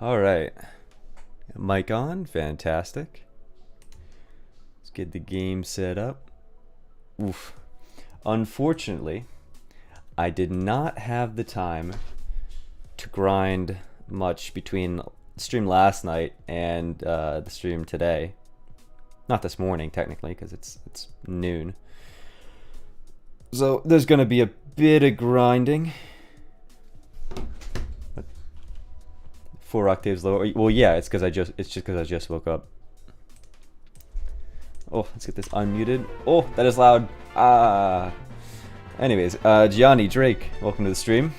All right. Mic on. Fantastic. Let's get the game set up. Oof. Unfortunately, I did not have the time to grind much between the stream last night and the stream today. Not this morning, technically, because it's noon. So there's gonna be a bit of grinding. 4 octaves lower. Well, yeah, it's just because I just woke up. Oh, let's get this unmuted. Oh, that is loud. Anyways, Gianni Drake, welcome to the stream.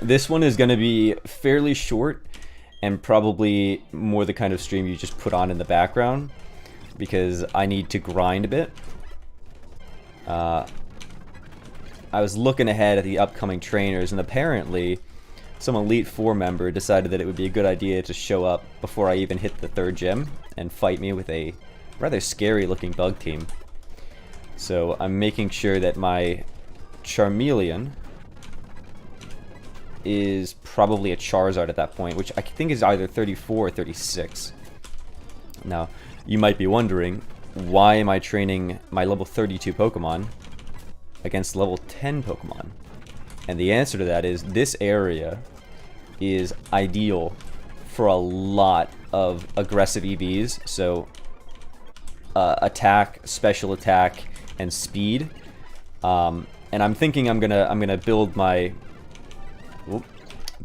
This one is gonna be fairly short and probably more the kind of stream you just put on in the background because I need to grind a bit. I was looking ahead at the upcoming trainers, and apparently some Elite 4 member decided that it would be a good idea to show up before I even hit the 3rd gym and fight me with a rather scary looking bug team. So I'm making sure that my Charmeleon is probably a Charizard at that point, which I think is either 34 or 36. Now, you might be wondering, why am I training my level 32 Pokemon against level 10 Pokemon? And the answer to that is this area is ideal for a lot of aggressive EVs. So attack, special attack, and speed. And I'm thinking I'm gonna build my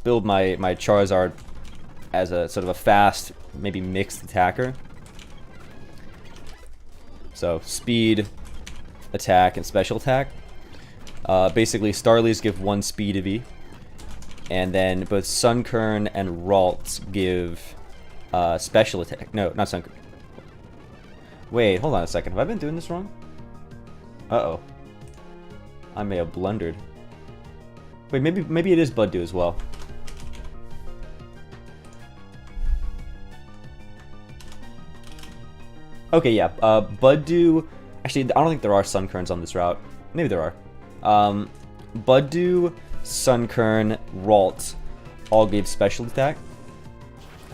Charizard as a sort of a fast, maybe mixed attacker. So speed, attack, and special attack. Basically, Starlies give 1 speed EV, and then both Sunkern and Ralts give special attack. No, not Sunkern. Wait, hold on a second. Have I been doing this wrong? Uh-oh. I may have blundered. Wait, maybe it is Buddu as well. Okay, yeah. Buddu. Actually, I don't think there are Sunkerns on this route. Maybe there are. Buddu, Sunkern, Ralt all gave special attack.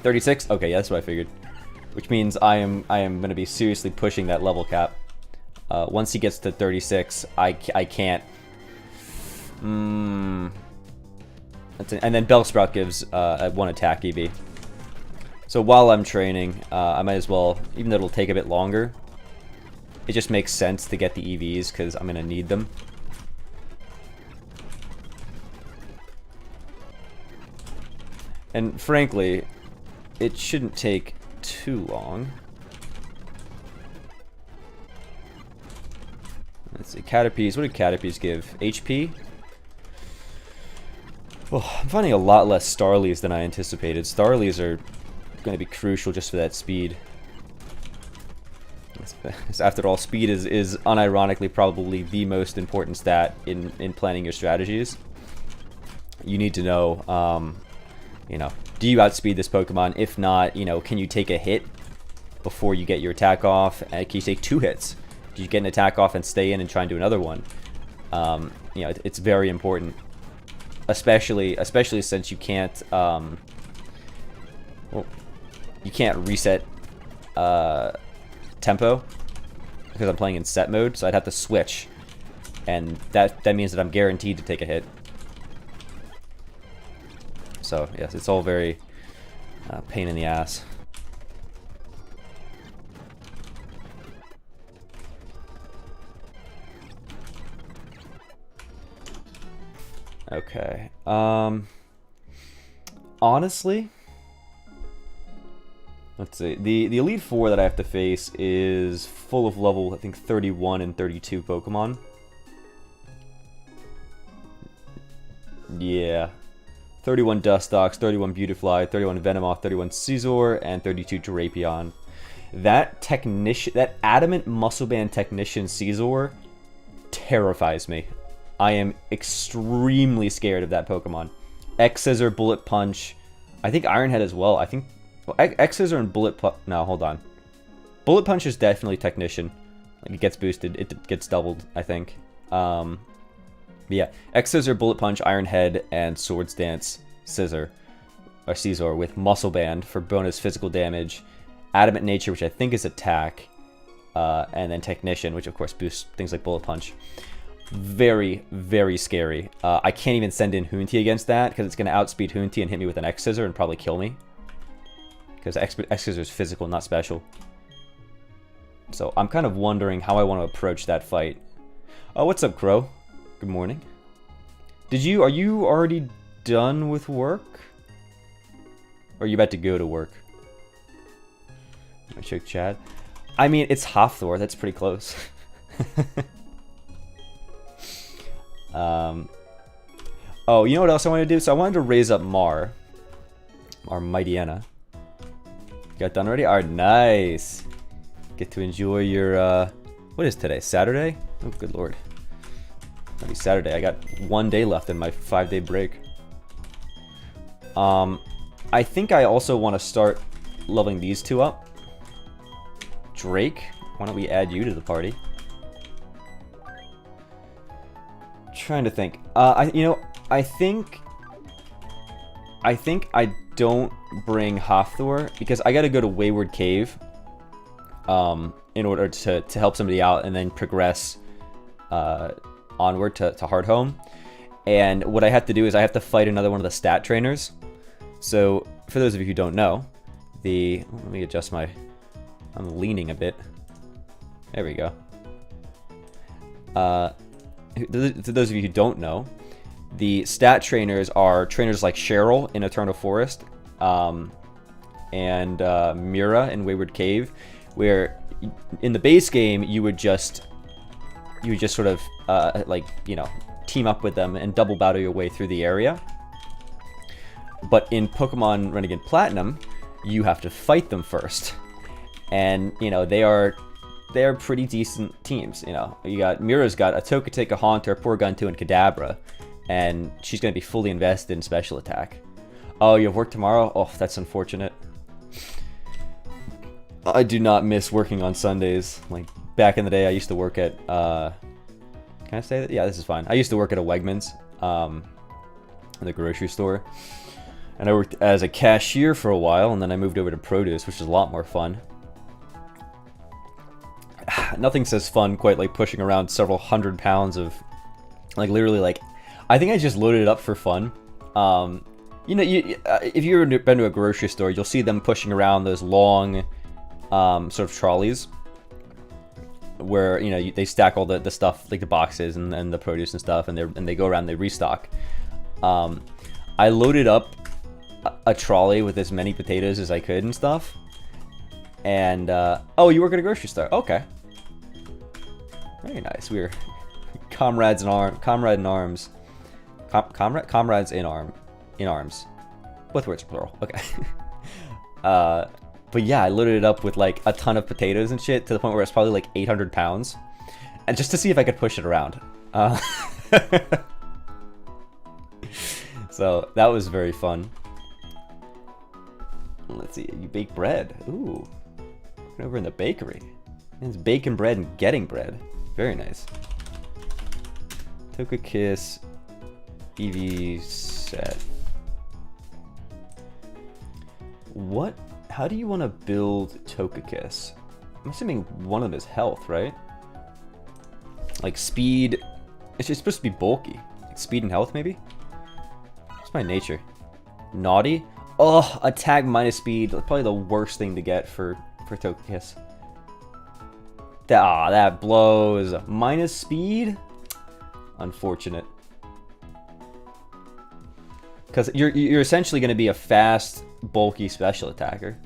36? Okay, yeah, that's what I figured. Which means I am going to be seriously pushing that level cap. Once he gets to 36, I can't. And then Bellsprout gives 1 attack EV. So while I'm training, I might as well, even though it'll take a bit longer, it just makes sense to get the EVs because I'm going to need them. And frankly, it shouldn't take too long. Let's see, Caterpies. What did Caterpies give? HP? Well, I'm finding a lot less Starlies than I anticipated. Starlies are going to be crucial just for that speed. After all, speed is unironically probably the most important stat in planning your strategies. You need to know, you know, do you outspeed this Pokemon? If not, you know, can you take a hit before you get your attack off? Can you take 2 hits? Do you get an attack off and stay in and try and do another one? You know, it's very important, especially since you can't, well, you can't reset tempo because I'm playing in set mode, so I'd have to switch, and that means that I'm guaranteed to take a hit. So yes, it's all very pain in the ass. Okay. Honestly, let's see. The Elite 4 that I have to face is full of level, I think, 31 and 32 Pokemon. Yeah. 31 Dustox, 31 Beautifly, 31 Venomoth, 31 Scizor, and 32 Drapion. That Adamant Muscle Band Technician Scizor terrifies me. I am extremely scared of that Pokemon. X-Scissor, Bullet Punch, I think Ironhead as well. I think well, X-Scissor and Bullet Punch. No, hold on. Bullet Punch is definitely Technician. Like, it gets boosted. It gets doubled, I think. But yeah, X-Scissor, Bullet Punch, Iron Head, and Swords Dance Scissor. Caesar with Muscle Band for bonus physical damage, Adamant Nature, which I think is attack, and then Technician, which of course boosts things like Bullet Punch. Very, very scary. I can't even send in Hoontie against that because it's going to outspeed Hoontie and hit me with an X-Scissor and probably kill me. Because X-Scissor is physical, not special. So I'm kind of wondering how I want to approach that fight. Oh, what's up, Crow? Good morning. Are you already done with work? Or are you about to go to work? Let me check chat. I mean, it's Hathor. That's pretty close. Oh, you know what else I wanted to do? So I wanted to raise up Mar. Our Mightyena. Got done already? Alright, nice. Get to enjoy your, what is today? Saturday? Oh, good lord. It'll be Saturday. I got 1 day left in my 5-day break. I think I also want to start leveling these two up. Drake, why don't we add you to the party? Trying to think. I think I don't bring Hathor because I gotta go to Wayward Cave in order to help somebody out and then progress onward to Hardhome. And what I have to do is I have to fight another one of the stat trainers. So for those of you who don't know, let me adjust my, I'm leaning a bit. There we go. To those of you who don't know, the stat trainers are trainers like Cheryl in Eternal Forest, and Mira in Wayward Cave, where in the base game you would just sort of team up with them and double battle your way through the area. But in Pokemon Renegade Platinum, you have to fight them first, and they are pretty decent teams. You got Mira's got a Togetic, a Haunter, a Porygon2, and Kadabra, and she's going to be fully invested in special attack. Oh, you have work tomorrow? Oh, that's unfortunate. I do not miss working on Sundays. Like, back in the day, I used to work at, can I say that? Yeah, this is fine. I used to work at a Wegmans, in the grocery store. And I worked as a cashier for a while, and then I moved over to produce, which is a lot more fun. Nothing says fun quite like pushing around several 100 pounds of, like, literally, like, I think I just loaded it up for fun. If you've ever been to a grocery store, you'll see them pushing around those long, sort of trolleys, where they stack all the stuff, like the boxes and the produce and stuff, and they go around and they restock. I loaded up a trolley with as many potatoes as I could and stuff. And oh, you work at a grocery store? Okay. Very nice. We're comrades in arms. Comrades in arms. Both words are plural. Okay. But yeah, I loaded it up with like a ton of potatoes and shit to the point where it's probably like 800 pounds, and just to see if I could push it around. So that was very fun. Let's see. You bake bread. Ooh. Over in the bakery. And it's baking bread and getting bread. Very nice. Togekiss EV set. What? How do you want to build Togekiss? I'm assuming one of them is health, right? Like speed. It's just supposed to be bulky. Like speed and health, maybe? What's my nature? Naughty? Oh, attack minus speed. That's probably the worst thing to get for Togekiss. That blows. Minus speed? Unfortunate. Because you're essentially going to be a fast, bulky special attacker.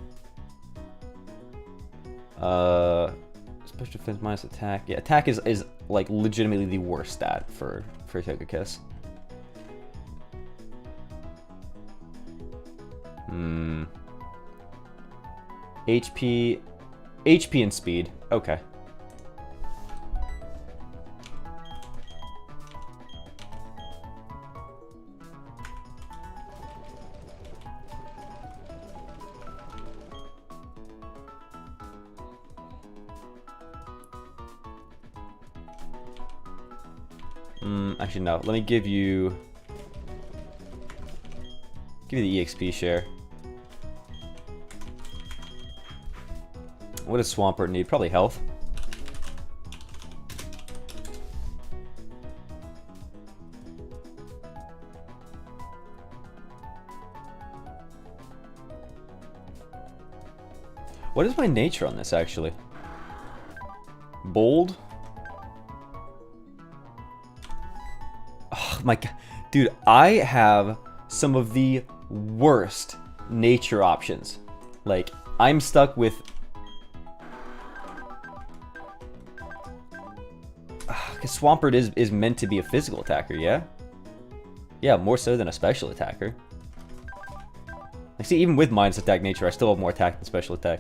Special defense minus attack. Yeah, attack is like legitimately the worst stat for Togekiss. HP and speed. Okay. Actually, no. Let me give you... Give me the EXP share. What does Swampert need? Probably health. What is my nature on this, actually? Bold? Oh my god. Dude, I have some of the worst nature options. Like, I'm stuck with... Because Swampert is meant to be a physical attacker, yeah? Yeah, more so than a special attacker. Like, see, even with Minus Attack nature, I still have more attack than special attack.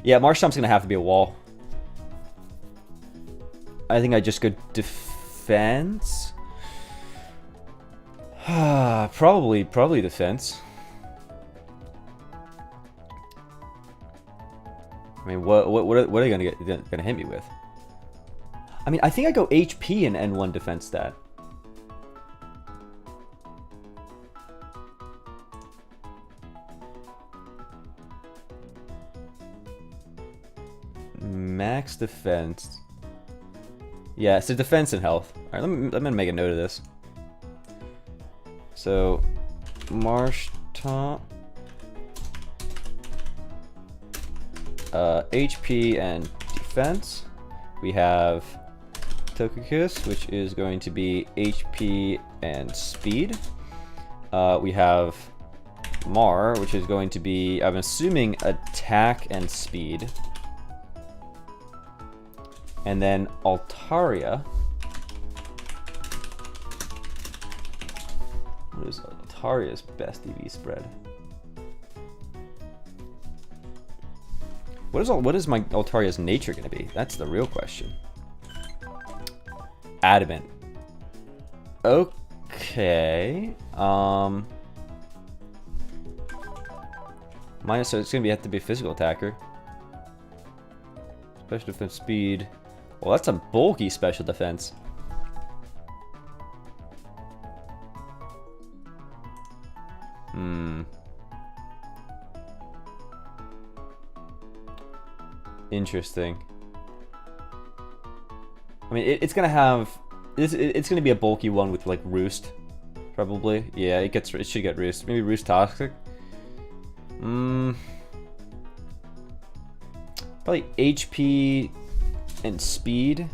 Yeah, Marshtomp's gonna have to be a wall. I think I just go defense. probably defense. I mean, what are they gonna hit me with? I mean, I think I go HP and N1 defense stat. Max defense. Yeah, so defense and health. Alright, let me make a note of this. So, Marshtomp. HP and defense. We have Togekiss, which is going to be HP and speed. We have Mar, which is going to be, I'm assuming, attack and speed. And then Altaria. What is Altaria's best EV spread? What is my Altaria's nature going to be? That's the real question. Adamant. Okay. Minus, so it's going to have to be a physical attacker. Special defense speed. Well, that's a bulky special defense. Interesting. I mean, it's gonna have... It's gonna be a bulky one with, like, Roost. Probably. Yeah, it should get Roost. Maybe Roost Toxic? Probably HP... and speed.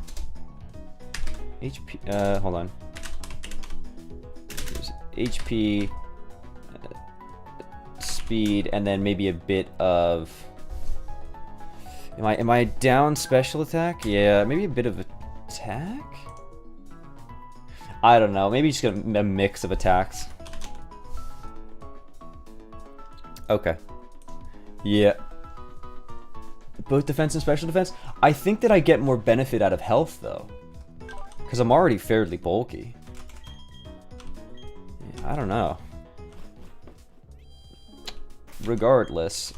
HP, hold on. There's HP, speed, and then maybe a bit of... Am I down special attack? Yeah, maybe a bit of attack? I don't know, maybe just a mix of attacks. Okay. Yeah. Both defense and special defense? I think that I get more benefit out of health, though. Because I'm already fairly bulky. Yeah, I don't know. Regardless,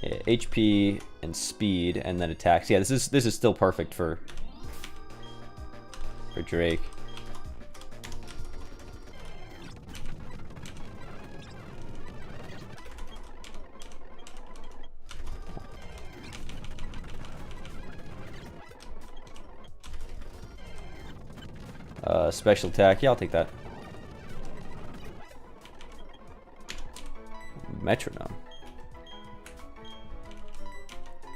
yeah, HP and speed, and then attacks. Yeah, this is still perfect for Drake. Special attack. Yeah, I'll take that. Metronome.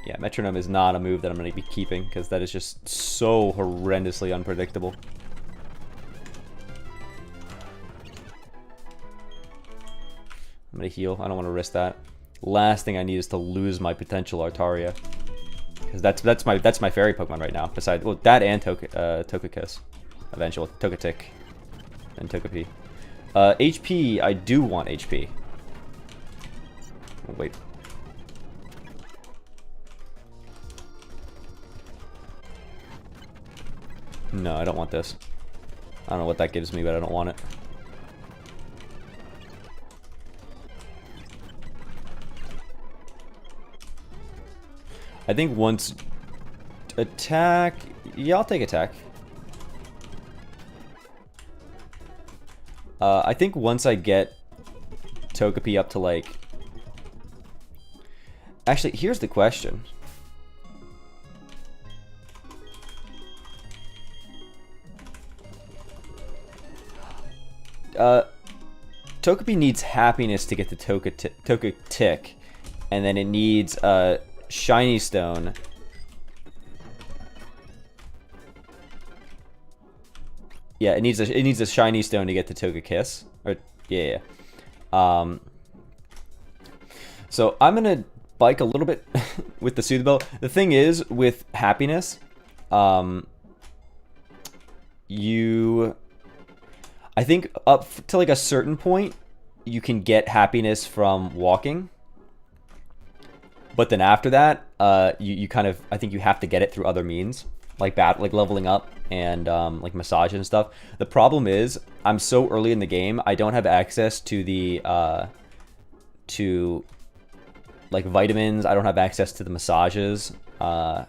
Yeah, Metronome is not a move that I'm going to be keeping, because that is just so horrendously unpredictable. I'm going to heal. I don't want to risk that. Last thing I need is to lose my potential Altaria. Because that's my fairy Pokemon right now. Besides, well, that and Togekiss. Eventual Togetic and Togepi. HP, I do want HP. Oh, wait. No, I don't want this. I don't know what that gives me, but I don't want it. I think once... Attack... Yeah, I'll take attack. I think once I get Togepi up to like... Actually, here's the question. Togepi needs happiness to get the Togetic, and then it needs a shiny stone. Yeah, it needs a shiny stone to get the Togekiss. Or yeah. So I'm gonna bike a little bit with the Soothe-Bell. The thing is, with happiness, I think up to like a certain point, you can get happiness from walking. But then after that, you kind of, I think you have to get it through other means, like leveling up and like massage and stuff. The problem is, I'm so early in the game, I don't have access to the like vitamins. I don't have access to the massages, because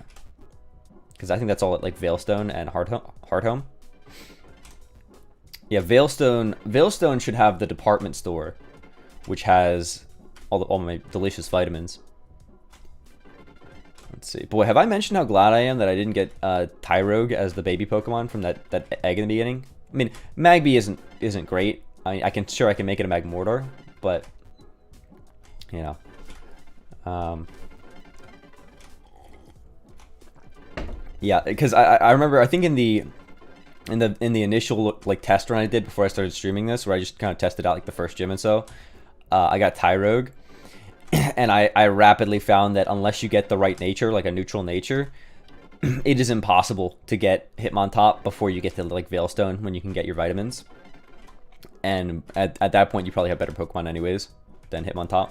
I think that's all at like Veilstone and Hearthome. Yeah, Veilstone should have the department store, which has all my delicious vitamins. Let's see. Boy, have I mentioned how glad I am that I didn't get Tyrogue as the baby Pokemon from that egg in the beginning? I mean, Magby isn't great. I can make it a Magmortar, but you know. Yeah, because I remember, I think in the initial like test run I did before I started streaming this, where I just kind of tested out like the first gym and so, I got Tyrogue, and I rapidly found that unless you get the right nature, like a neutral nature, it is impossible to get Hitmontop before you get to like Veilstone when you can get your vitamins. And at that point, you probably have better Pokemon anyways than Hitmontop.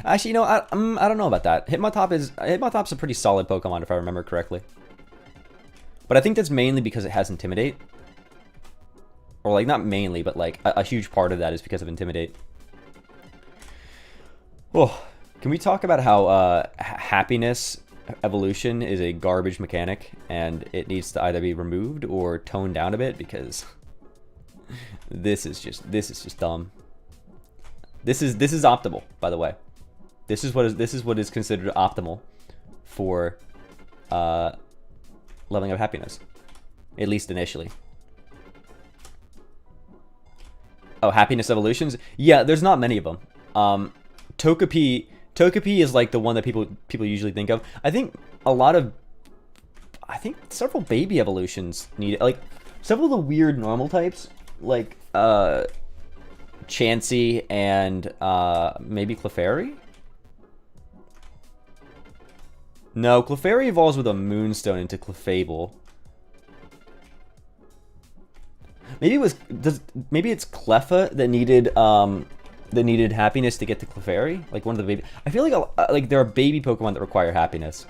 Actually, you know, I don't know about that. Hitmontop's a pretty solid Pokemon if I remember correctly. But I think that's mainly because it has Intimidate. Or like, not mainly, but like a huge part of that is because of Intimidate. Oh, can we talk about how happiness evolution is a garbage mechanic and it needs to either be removed or toned down a bit, because this is just dumb. This is optimal, by the way. This is what is considered optimal for leveling up happiness, at least initially. Oh, happiness evolutions? Yeah, there's not many of them. Togepi is like the one that people usually think of. I think several baby evolutions need, like several of the weird normal types, like Chansey and maybe Clefairy? No, Clefairy evolves with a Moonstone into Clefable. Maybe it's Cleffa that needed happiness to get to Clefairy, like one of the baby. I feel like there are baby Pokemon that require happiness.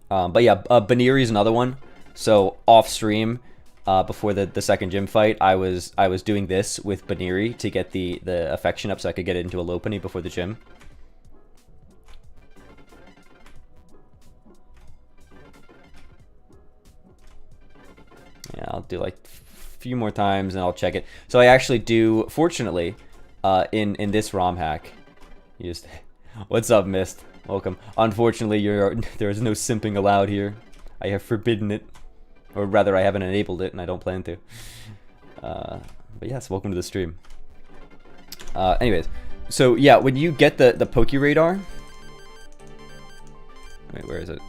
But yeah, Baniri is another one. So off stream, before the second gym fight, I was doing this with Baniri to get the affection up so I could get it into a Lopunny before the gym. Yeah, I'll do like a few more times and I'll check it. So I actually do, fortunately, in this ROM hack, what's up, Mist? Welcome. Unfortunately, there is no simping allowed here. I have forbidden it, or rather, I haven't enabled it, and I don't plan to. But yes, welcome to the stream. Anyways, so yeah, when you get the Poke Radar, wait, where is it?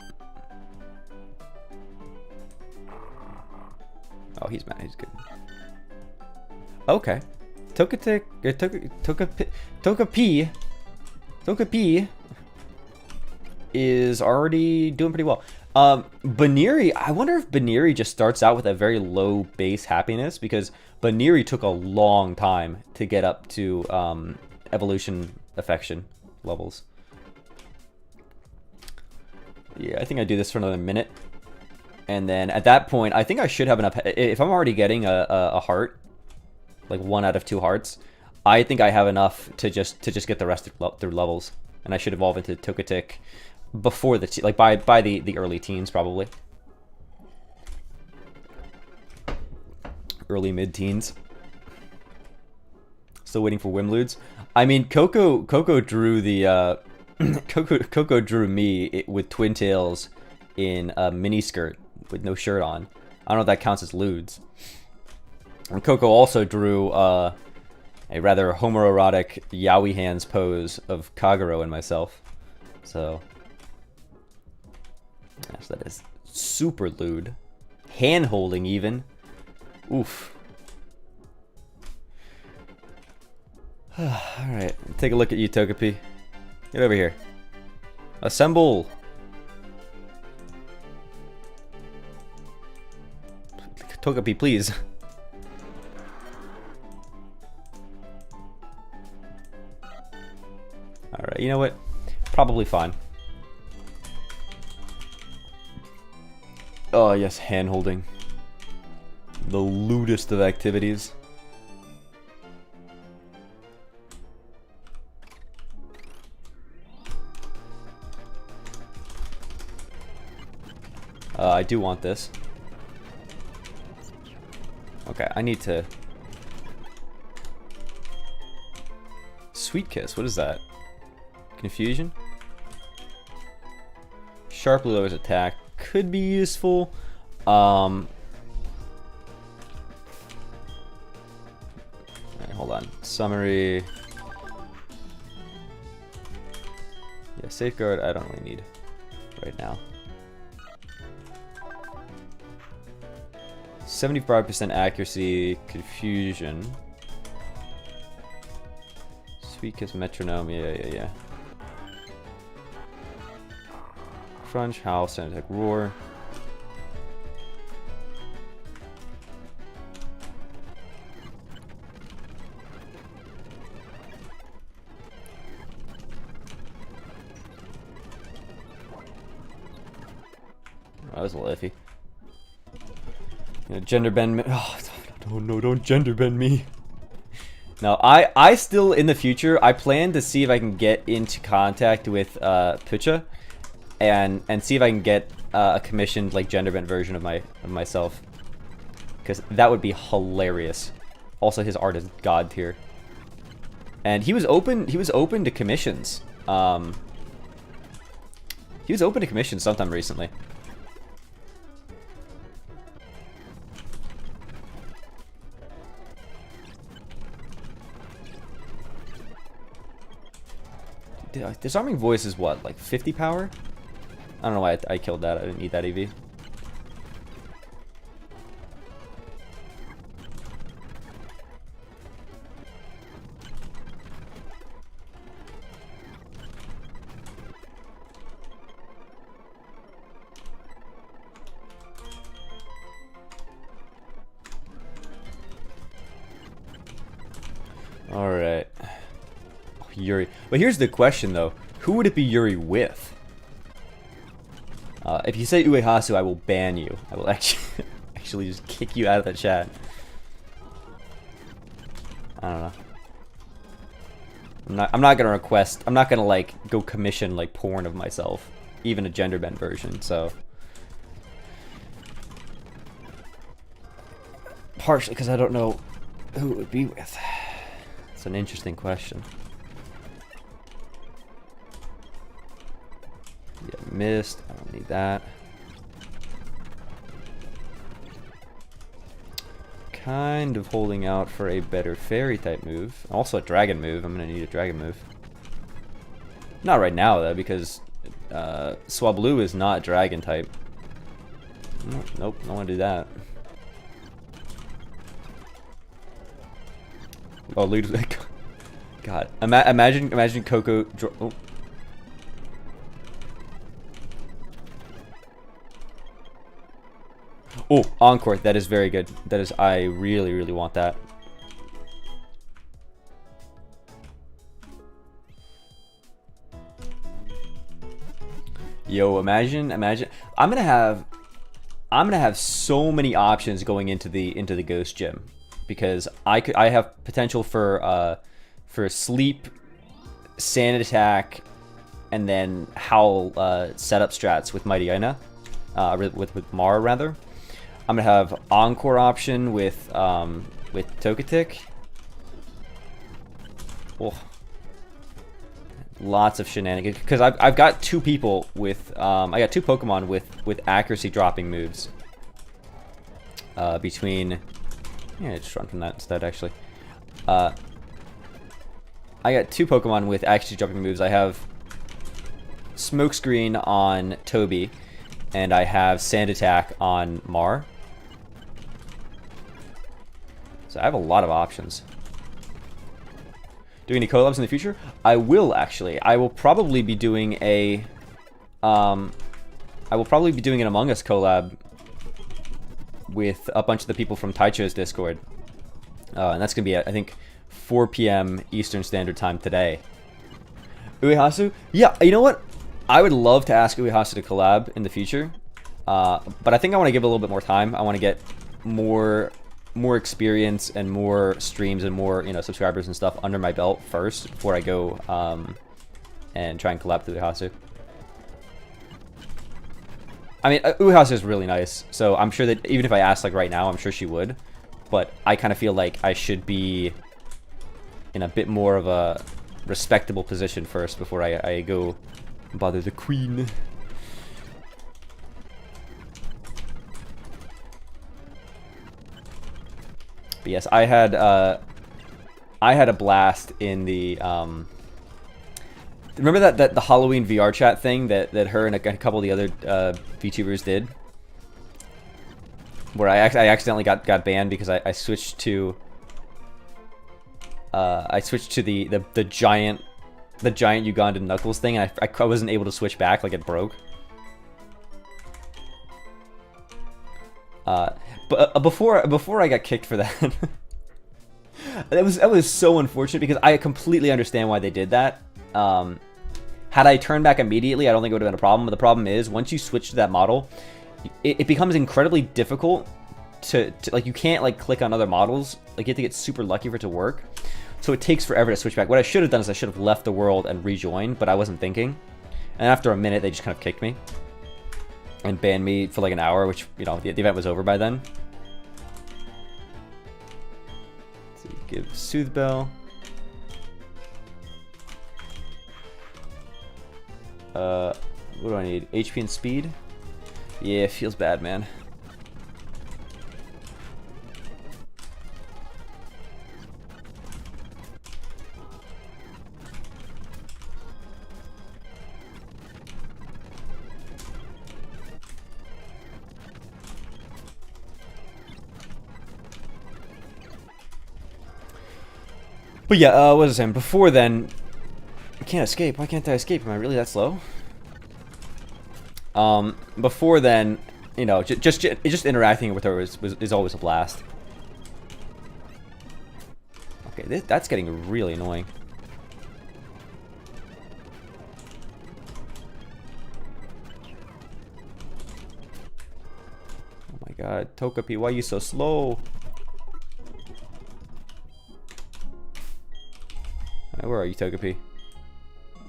Oh, he's mad. He's good. Okay. Togepi is already doing pretty well. Baniri, I wonder if Baniri just starts out with a very low base happiness, because Baniri took a long time to get up to evolution affection levels. Yeah, I think I do this for another minute. And then at that point, I think I should have enough. If I'm already getting a heart, like 1 out of 2 hearts, I think I have enough to just get the rest through levels, and I should evolve into Togetic before by the early teens, probably early mid-teens. Still waiting for Whimludes. I mean, Coco drew the Coco drew me with twin tails in a miniskirt with no shirt on. I don't know if that counts as lewds. And Coco also drew a rather homoerotic yaoi hands pose of Kagero and myself. So, yes, that is super lewd. Hand holding even. Oof. Alright, take a look at you, Togepi. Get over here. Assemble! Togepi, please. Alright, you know what? Probably fine. Oh, yes, hand holding. The lewdest of activities. I do want this. Okay, I need to... Sweet Kiss, what is that? Confusion? Sharp Low's attack could be useful. Alright, hold on. Summary. Yeah, Safeguard I don't really need right now. 75% accuracy, confusion. Sweet Kiss, metronome, yeah. Crunch, howl, sound attack, roar. Oh, that was a little iffy. Gender bend me. Oh, no, don't gender bend me. Now, I still, in the future, I plan to see if I can get into contact with Pucha and see if I can get a commissioned, like, gender bent version of myself. Because that would be hilarious. Also, his art is god tier. And he was open to commissions. He was open to commissions sometime recently. Disarming Voice is what, like 50 power? I don't know why I killed that. I didn't need that EV. Alright. Yuri. But here's the question, though. Who would it be Yuri with? If you say Uehasu, I will ban you. I will actually just kick you out of the chat. I don't know. I'm not gonna request. I'm not gonna like go commission like porn of myself, even a gender bent version. So partially because I don't know who it would be with. It's an interesting question. Yeah, missed. I don't need that. Kind of holding out for a better fairy type move. Also a dragon move. I'm gonna need a dragon move. Not right now though, because Swablu is not dragon type. Nope, don't want to do that. Oh, God! Imagine Coco. Oh. Oh, Encore. That is very good. That is. I really, really want that. Yo, imagine. I'm gonna have so many options going into the Ghost Gym, because I have potential for sleep, sand attack, and then howl setup strats with Mighty Aina, with Mara rather. I'm gonna have Encore option with Togetic. Oh. Lots of shenanigans, because I've got two people with I got two Pokemon with accuracy dropping moves. Between, yeah, just run from that instead. Actually, I got two Pokemon with accuracy dropping moves. I have Smokescreen on Toby, and I have Sand Attack on Mar. So I have a lot of options. Doing any collabs in the future? I will, actually. I will probably be doing a an Among Us collab with a bunch of the people from Taicho's Discord. And that's gonna be at, I think, 4 p.m. Eastern Standard Time today. Uehasu? Yeah, you know what? I would love to ask Uehasu to collab in the future. But I think I want to give it a little bit more time. I want to get more experience and more streams and more, you know, subscribers and stuff under my belt first before I go and try and collab with Uehasu. I mean, Uehasu is really nice, so I'm sure that even if I asked like right now, I'm sure she would. But I kind of feel like I should be in a bit more of a respectable position first before I go bother the queen. But yes, I had a blast in the remember that the Halloween VR chat thing that her and a couple of the other VTubers did, where I accidentally got banned because I switched to the giant Ugandan Knuckles thing, and I wasn't able to switch back, like it broke. But before I got kicked for that, that was so unfortunate because I completely understand why they did that. Had I turned back immediately, I don't think it would have been a problem. But the problem is, once you switch to that model, it becomes incredibly difficult to like, you can't like click on other models. Like, you have to get super lucky for it to work. So it takes forever to switch back. What I should have done is I should have left the world and rejoined, but I wasn't thinking. And after a minute, they just kind of kicked me and banned me for like an hour, which, you know, the event was over by then. Let's see, give Soothe Bell. What do I need? HP and speed? Yeah, it feels bad, man. But yeah, what was I saying? Before then, I can't escape. Why can't I escape? Am I really that slow? Before then, you know, just interacting with her is always a blast. Okay, that's getting really annoying. Oh my god, Togepi, why are you so slow? Where are you, Togepi?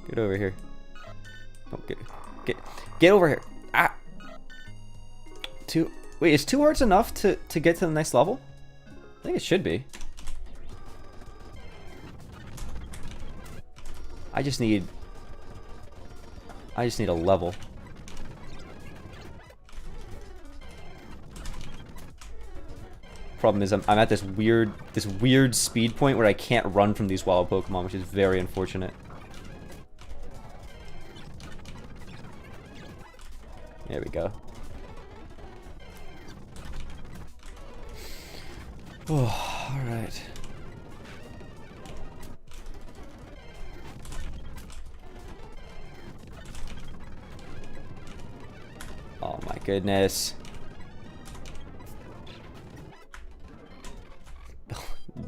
Get over here. Oh, get over here. Ah. Wait, is 2 hearts enough to get to the next level? I think it should be. I just need a level. Problem is, I'm at this weird speed point where I can't run from these wild Pokemon, which is very unfortunate. There we go. Oh, all right. Oh my goodness.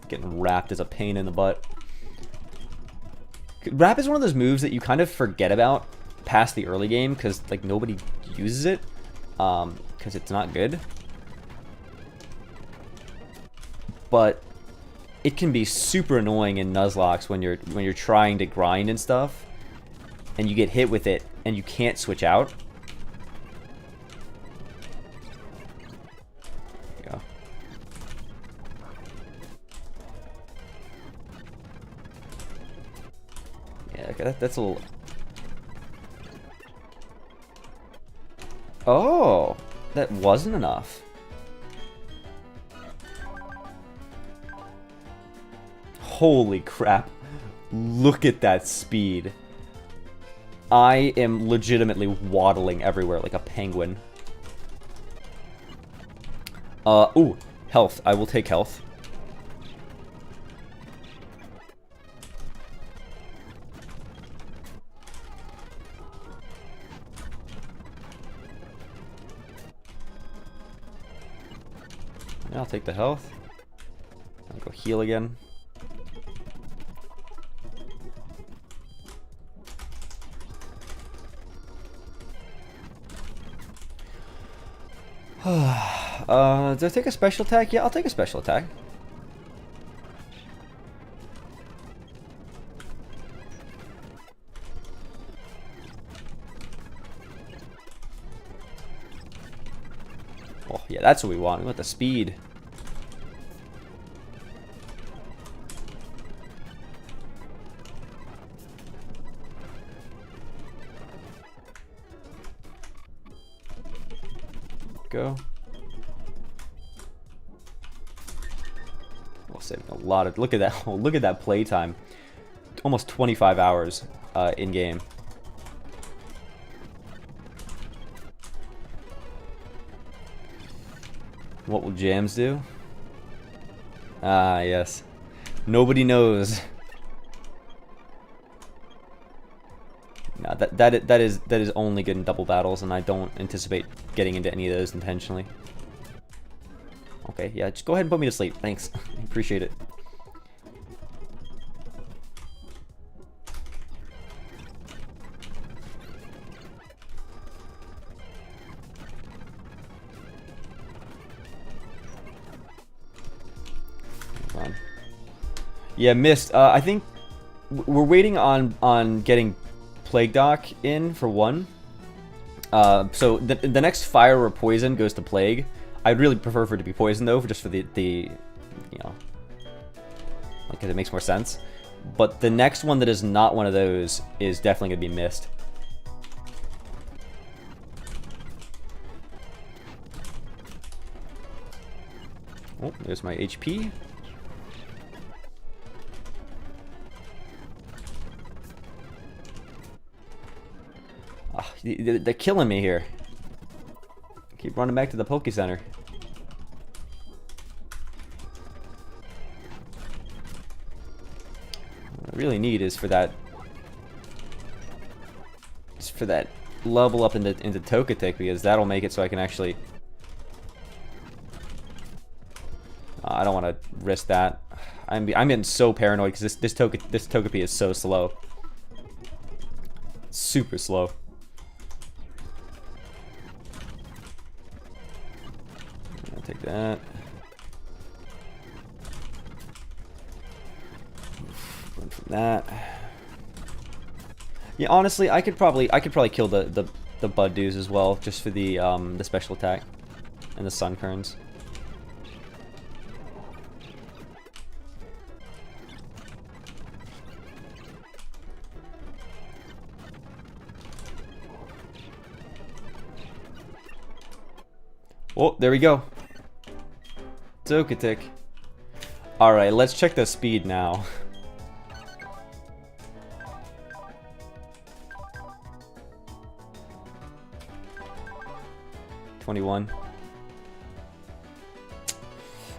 Getting wrapped is a pain in the butt. Wrap is one of those moves that you kind of forget about past the early game because like nobody uses it because it's not good. But it can be super annoying in Nuzlocke when you're trying to grind and stuff, and you get hit with it and you can't switch out. Yeah, okay, that's a little... Oh! That wasn't enough. Holy crap. Look at that speed. I am legitimately waddling everywhere like a penguin. Ooh, health. I will take health. Yeah, I'll take the health. I'll go heal again. Do I take a special attack? Yeah, I'll take a special attack. Oh, yeah, that's what we want. We want the speed. Go. We'll save a lot of. Look at that! Look at that play time. Almost 25 hours in game. What will jams do? Ah, yes. Nobody knows. No, that is only good in double battles, and I don't anticipate getting into any of those intentionally. Okay, yeah, just go ahead and put me to sleep. Thanks. I appreciate it. Hold on. Yeah, missed. I think we're waiting on getting Plague Doc in for one. So the next fire or poison goes to Plague. I'd really prefer for it to be poison though, just for the you know, because it makes more sense. But the next one that is not one of those is definitely gonna be missed. Oh, there's my HP. They're killing me here. Keep running back to the Poke Center. What I really need is for that level up into Togetic, because that'll make it so I can actually. I don't want to risk that. I'm getting so paranoid because this Togepi is so slow. Super slow. I'll take that. Run from that. Yeah, honestly, I could probably kill the Bud Dews as well, just for the special attack and the Sunkerns. Oh, there we go. Togetic. Alright, let's check the speed now. -21.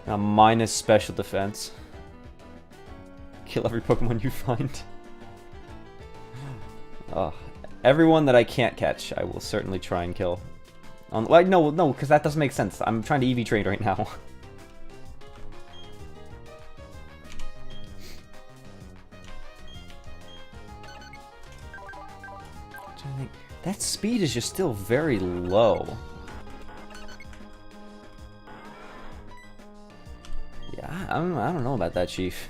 Now minus special defense. Kill every Pokemon you find. Everyone that I can't catch, I will certainly try and kill. Like, no, because that doesn't make sense. I'm trying to EV trade right now. That speed is just still very low. Yeah, I don't know about that, Chief.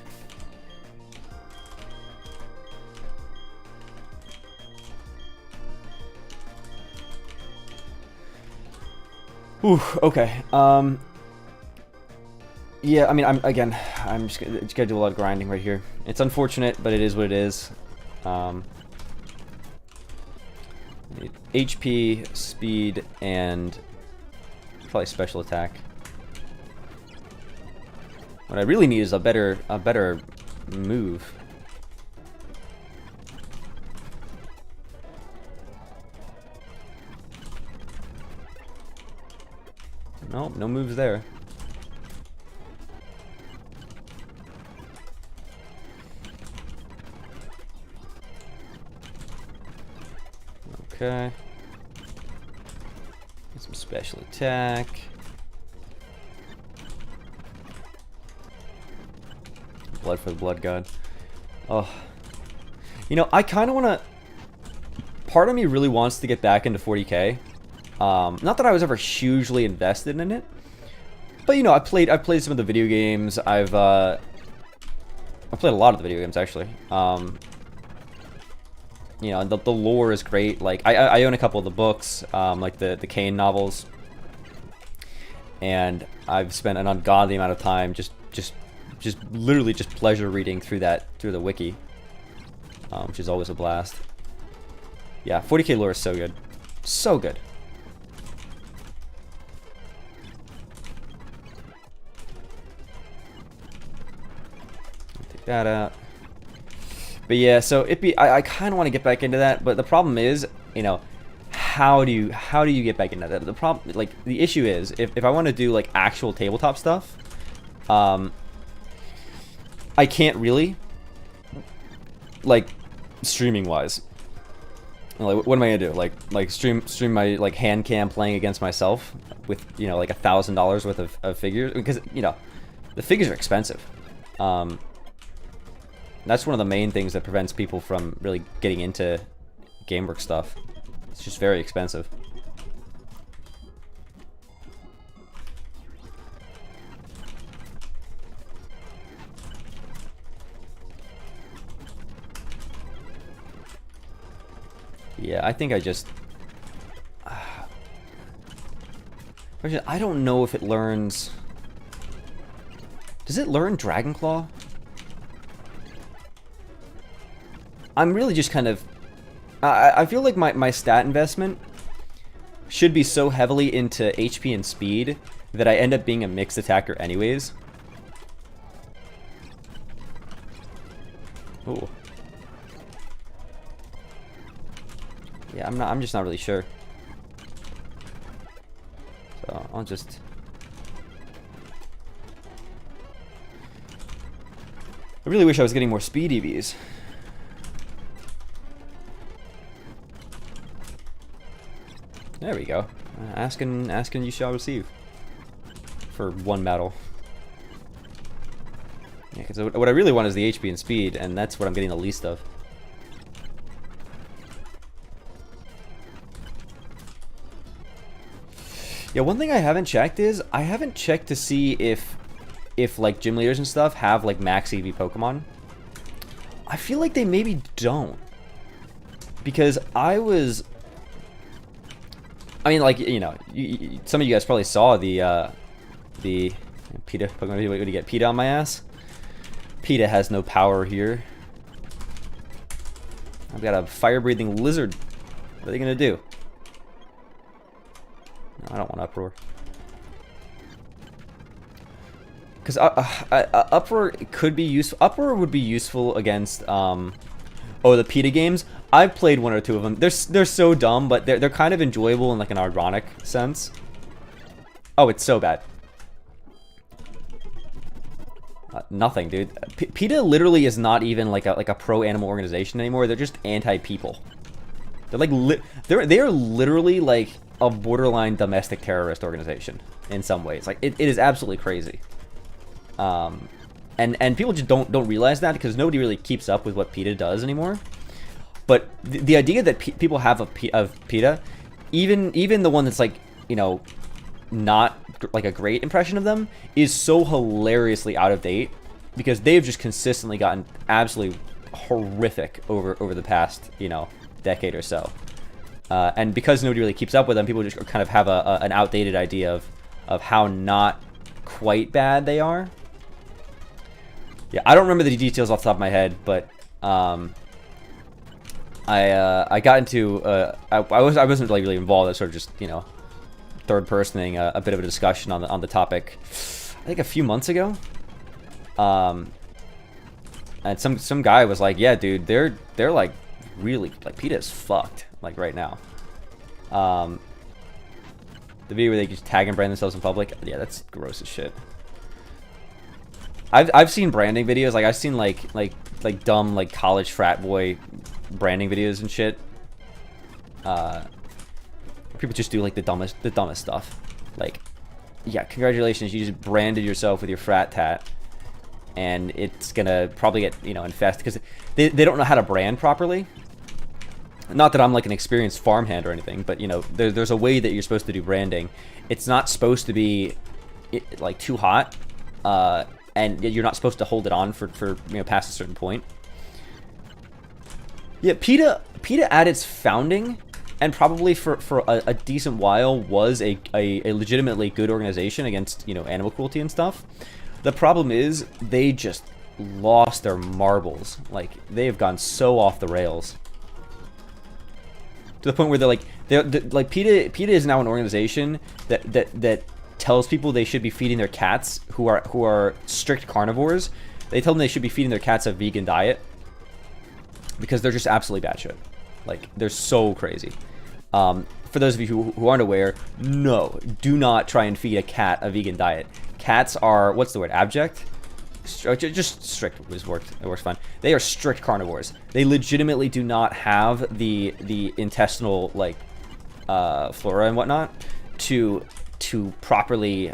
Ooh, okay. Yeah, I mean, I'm just gonna do a lot of grinding right here. It's unfortunate, but it is what it is. Need HP, speed, and probably special attack. What I really need is a better move. Nope, no moves there. Okay. Get some special attack. Blood for the blood god. Oh. You know, I kind of want to... Part of me really wants to get back into 40k. Not that I was ever hugely invested in it. But, you know, I played some of the video games. I played a lot of the video games, actually. You know, the lore is great. Like, I own a couple of the books, like the Kane novels. And I've spent an ungodly amount of time just literally just pleasure reading through the wiki, which is always a blast. Yeah, 40k lore is so good, so good. Take that out. But yeah, so I kind of want to get back into that, but the problem is, you know, how do you get back into that? The problem, like, the issue is if I want to do like actual tabletop stuff, I can't really, like, streaming wise. Like, what am I gonna do? Like stream my like hand cam playing against myself with, you know, like $1,000 worth of figures, because, you know, the figures are expensive. That's one of the main things that prevents people from really getting into GameWorks stuff. It's just very expensive. Yeah, I think I just... I don't know if it learns... Does it learn Dragon Claw? I'm really just kind of... I feel like my stat investment should be so heavily into HP and speed that I end up being a mixed attacker anyways. Ooh. Yeah, I'm just not really sure. So I'll just... I really wish I was getting more speed EVs. There we go. Asking you shall receive. For one battle. Yeah, because what I really want is the HP and speed, and that's what I'm getting the least of. Yeah, one thing I haven't checked is, I haven't checked to see if like gym leaders and stuff have like max EV Pokemon. I feel like they maybe don't. Because I mean, like, you know, some of you guys probably saw the PETA Pokemon. What do you get? PETA on my ass? PETA has no power here. I've got a fire-breathing lizard. What are they gonna do? No, I don't want Uproar. Because Uproar could be useful. Uproar would be useful against the PETA games. I've played one or two of them. They're so dumb, but they're kind of enjoyable in like an ironic sense. Oh, it's so bad. Nothing, dude. PETA literally is not even like a pro-animal organization anymore. They're just anti-people. They're like they are literally like a borderline domestic terrorist organization in some ways. Like it is absolutely crazy. And people just don't realize that because nobody really keeps up with what PETA does anymore. But the idea that people have of PETA, even the one that's like, you know, not like a great impression of them, is so hilariously out of date because they've just consistently gotten absolutely horrific over the past, you know, decade or so. And because nobody really keeps up with them, people just kind of have an outdated idea of how not quite bad they are. Yeah, I don't remember the details off the top of my head, but I got into I wasn't like really involved. I was sort of just, you know, third personing a bit of a discussion on the topic, I think a few months ago. And some guy was like, yeah, dude, they're like really, like, PETA is fucked, like, right now. The video where they just tag and brand themselves in public, yeah, that's gross as shit. I've seen branding videos, like I've seen like dumb like college frat boy branding videos and shit. People just do like the dumbest stuff. Like, yeah, congratulations, you just branded yourself with your frat tat, and it's gonna probably get, you know, infested because they don't know how to brand properly. Not that I'm like an experienced farmhand or anything, but, you know, there's a way that you're supposed to do branding. It's not supposed to be like too hot, and you're not supposed to hold it on for you know, past a certain point. Yeah, PETA at its founding, and probably for a decent while, was a legitimately good organization against, you know, animal cruelty and stuff. The problem is they just lost their marbles. Like, they have gone so off the rails. To the point where they're like PETA is now an organization that tells people they should be feeding their cats who are strict carnivores. They tell them they should be feeding their cats a vegan diet because they're just absolutely batshit. Like, they're so crazy. For those of you who aren't aware, no, do not try and feed a cat a vegan diet. Cats are, what's the word, abject? Just strict it works fine. They are strict carnivores. They legitimately do not have the intestinal, like, flora and whatnot to properly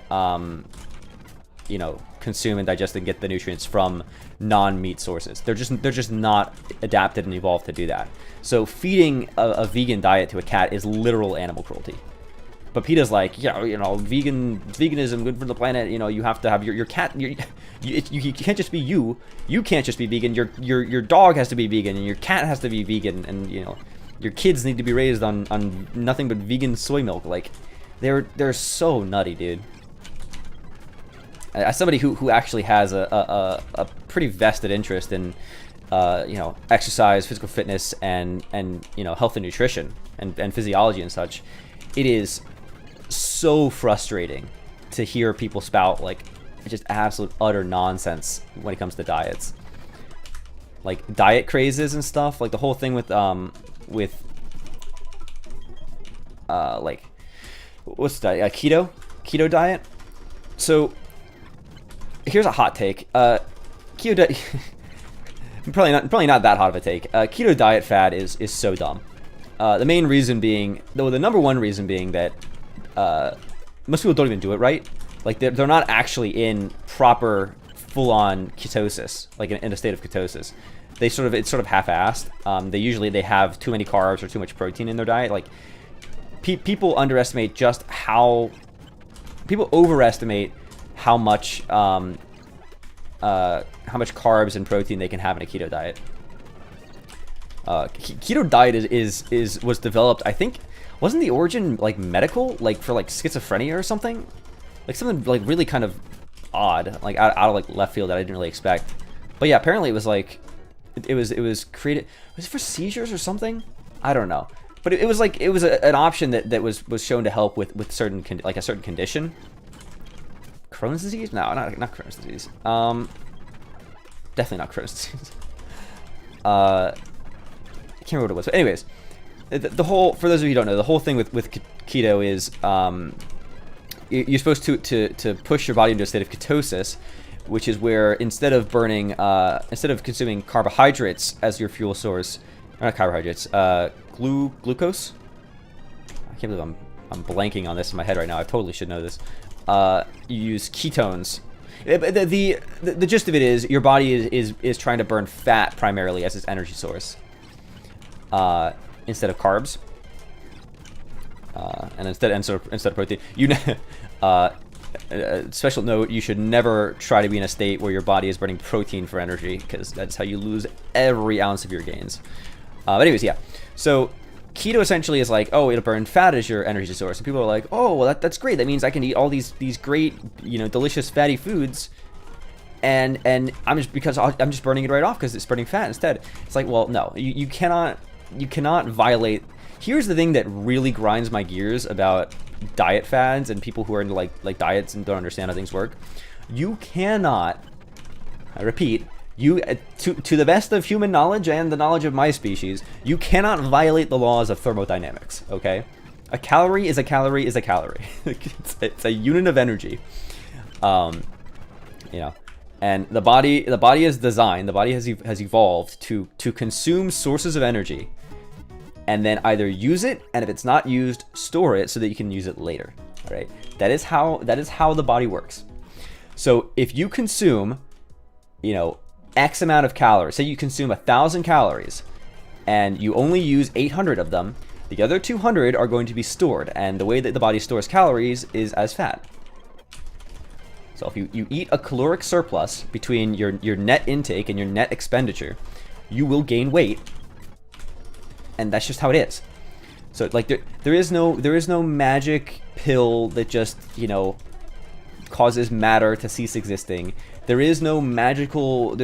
you know, consume and digest and get the nutrients from non-meat sources. They're just not adapted and evolved to do that. So feeding a vegan diet to a cat is literal animal cruelty. But PETA's like, yeah, you know, veganism, good for the planet. You know, you have to have your cat. You can't just be you. You can't just be vegan. Your dog has to be vegan, and your cat has to be vegan, and, you know, your kids need to be raised on nothing but vegan soy milk. Like, they're so nutty, dude. As somebody who actually has a pretty vested interest in, you know, exercise, physical fitness, and you know, health and nutrition and physiology and such, it is so frustrating to hear people spout like just absolute utter nonsense when it comes to diets, like diet crazes and stuff. Like the whole thing with like, what's that, keto diet. So here's a hot take. Keto diet probably not that hot of a take. Keto diet fad is so dumb. The main reason being, though, the number one reason being that most people don't even do it right. Like, they're not actually in proper full-on ketosis, like in a state of ketosis. It's sort of half-assed. They have too many carbs or too much protein in their diet. Like, people overestimate how much carbs and protein they can have in a keto diet. Keto diet was developed, I think, wasn't the origin like medical, like for like schizophrenia or something, like something like really kind of odd, like out of like left field that I didn't really expect. But yeah, apparently it was like it was created, was it for seizures or something? I don't know, but it was like an option that was shown to help with certain a certain condition. Crohn's disease? No, not Crohn's disease. Definitely not Crohn's disease. I can't remember what it was. But anyways, the whole, for those of you who don't know, the whole thing with keto is you're supposed to push your body into a state of ketosis, which is where instead of consuming carbohydrates as your fuel source, or not carbohydrates, glucose. I can't believe I'm blanking on this in my head right now. I totally should know this. You use ketones. The gist of it is your body is trying to burn fat primarily as its energy source, instead of carbs, and instead of protein. Special note: you should never try to be in a state where your body is burning protein for energy, because that's how you lose every ounce of your gains. But anyways, yeah. So keto essentially is like, oh, it'll burn fat as your energy source, and people are like, oh, well, that's great. That means I can eat all these great, delicious fatty foods, and I'm just burning it right off because it's burning fat instead. It's like, well, no, you cannot violate. Here's the thing that really grinds my gears about diet fads and people who are into like diets and don't understand how things work. You cannot, I repeat, you to the best of human knowledge and the knowledge of my species, you cannot violate the laws of thermodynamics. Okay, a calorie is a calorie is a calorie. it's a unit of energy. You know, and the body is designed. The body has evolved to consume sources of energy, and then either use it, and if it's not used, store it so that you can use it later. All right, that is how the body works. So if you consume, you know, X amount of calories, say you consume 1,000 calories, and you only use 800 of them, the other 200 are going to be stored, and the way that the body stores calories is as fat. So if you eat a caloric surplus between your net intake and your net expenditure, you will gain weight, and that's just how it is. So like there is no magic pill that just, you know, causes matter to cease existing. There's no magical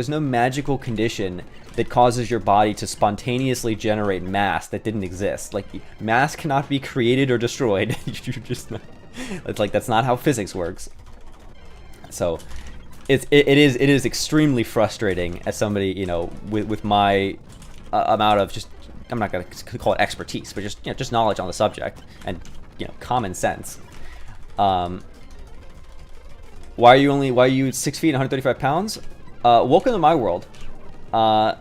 condition that causes your body to spontaneously generate mass that didn't exist. Like, mass cannot be created or destroyed. You're just not, it's like, that's not how physics works. So it is extremely frustrating as somebody, you know, with my amount of just, I'm not going to call it expertise, but just, you know, just knowledge on the subject and, you know, common sense. Why are you 6 feet and 135 pounds? Welcome to my world. That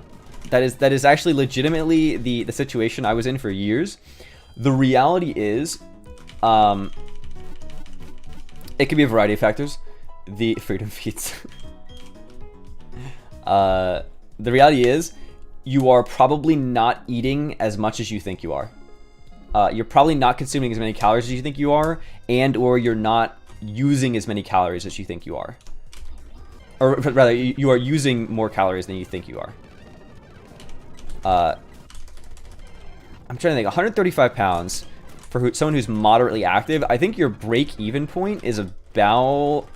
is actually legitimately the situation I was in for years. The reality is, it could be a variety of factors. The freedom feats. The reality is, you are probably not eating as much as you think you are. You're probably not consuming as many calories as you think you are, and or you're not using as many calories as you think you are. Or rather, you are using more calories than you think you are. I'm trying to think, 135 pounds for someone who's moderately active. I think your break-even point is about,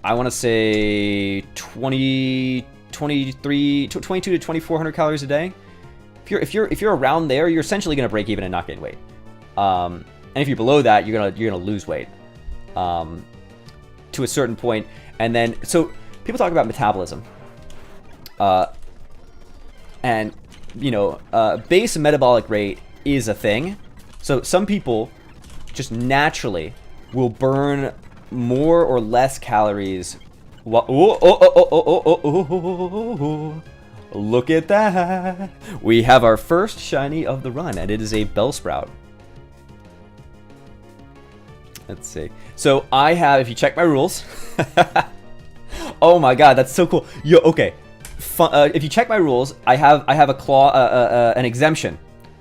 I want to say 22 to 2400 calories a day. If you're around there, you're essentially going to break even and not gain weight. And if you're below that, you're gonna lose weight to a certain point. And then, so people talk about metabolism, and you know, base metabolic rate is a thing. So some people just naturally will burn more or less calories. Look at that! We have our first shiny of the run, and it is a Bellsprout. Let's see. So I have, if you check my rules, oh my god, that's so cool. Yo, okay. If you check my rules, I have a an exemption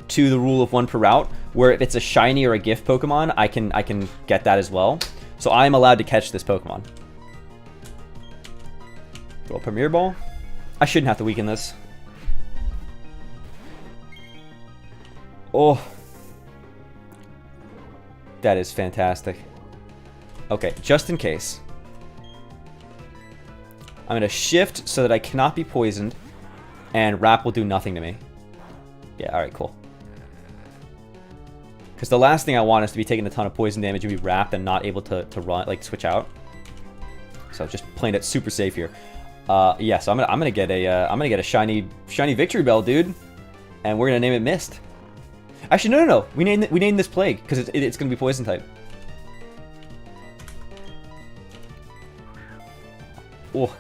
to the rule of 1 per route, where if it's a shiny or a gift Pokemon, I can get that as well. So I'm allowed to catch this Pokemon. Roll Premier Ball. I shouldn't have to weaken this. Oh. That is fantastic. Okay, just in case. I'm going to shift so that I cannot be poisoned, and Wrap will do nothing to me. Yeah, alright, cool. Because the last thing I want is to be taking a ton of poison damage and be wrapped and not able to run, like, switch out. So just playing it super safe here. Yeah, so I'm gonna get a shiny Victory Bell, dude, and we're gonna name it Mist. Actually, no. We named this Plague because it's gonna be poison type. Oh,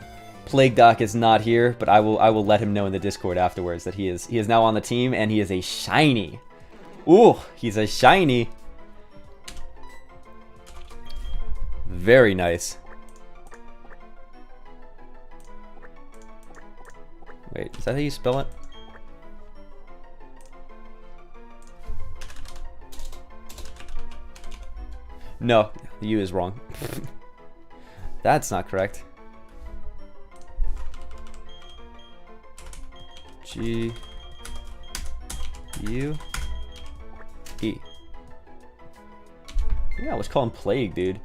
Plague Doc is not here, but I will let him know in the Discord afterwards that he is now on the team, and he is a shiny. Ooh, he's a shiny. Very nice. Wait, is that how you spell it? No, the U is wrong. That's not correct. G U E. Yeah, let's call him Plague, dude.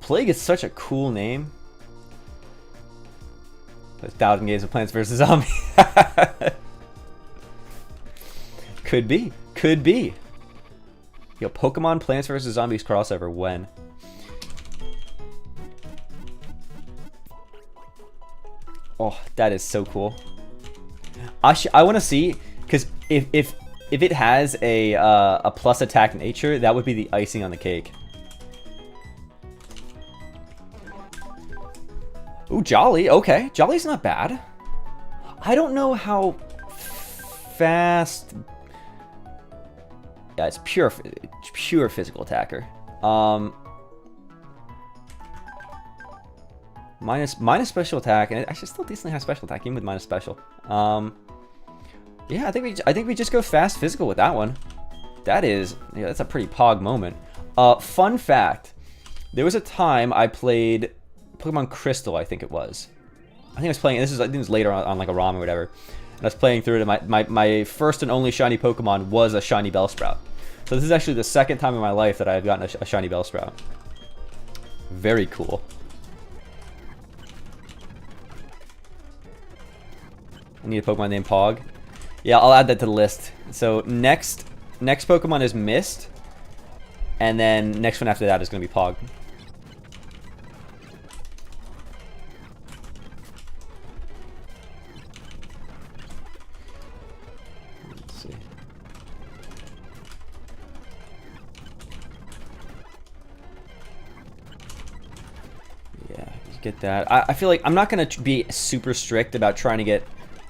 Plague is such a cool name. 1,000 games of Plants vs. Zombies. Could be. Could be. Yo, Pokemon Plants vs. Zombies crossover, when? Oh, that is so cool. I want to see, because if it has a plus attack nature, that would be the icing on the cake. Ooh, Jolly. Okay, Jolly's not bad. I don't know how fast. Yeah, it's pure physical attacker. Minus special attack, and it actually still decently has special attack even with minus special. Yeah, I think we just go fast physical with that one. That's a pretty pog moment. Fun fact: there was a time I played Pokemon Crystal, I think it was. I think I was playing. I think it was later on like a ROM or whatever. And I was playing through it, and my first and only shiny Pokemon was a shiny Bellsprout. So this is actually the second time in my life that I've gotten a shiny Bellsprout. Very cool. I need a Pokemon named Pog. Yeah, I'll add that to the list. So next Pokemon is Mist, and then next one after that is going to be Pog. Let's see. Yeah, get that. I feel like I'm not going to be super strict about trying to get,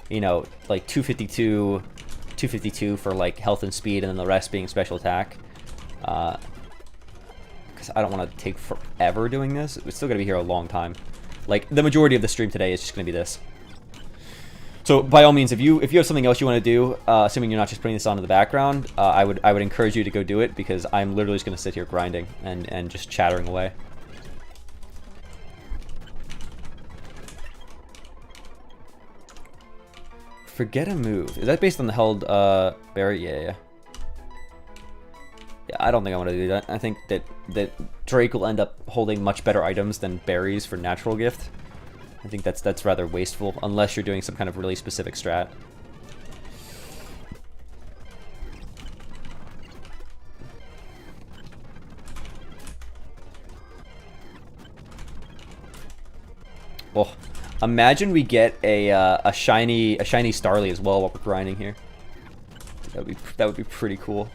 you know, like 252 for like health and speed, and then the rest being special attack. Because I don't want to take forever doing this. It's still going to be here a long time. Like, the majority of the stream today is just going to be this. So, by all means, if you have something else you want to do, assuming you're not just putting this on in the background, I would encourage you to go do it, because I'm literally just going to sit here grinding and just chattering away. Forget a move. Is that based on the held berry? Yeah. Yeah, I don't think I want to do that. I think that Drake will end up holding much better items than berries for natural gift. I think that's rather wasteful, unless you're doing some kind of really specific strat. Oh, imagine we get a shiny Starly as well while we're grinding here. That would be pretty cool.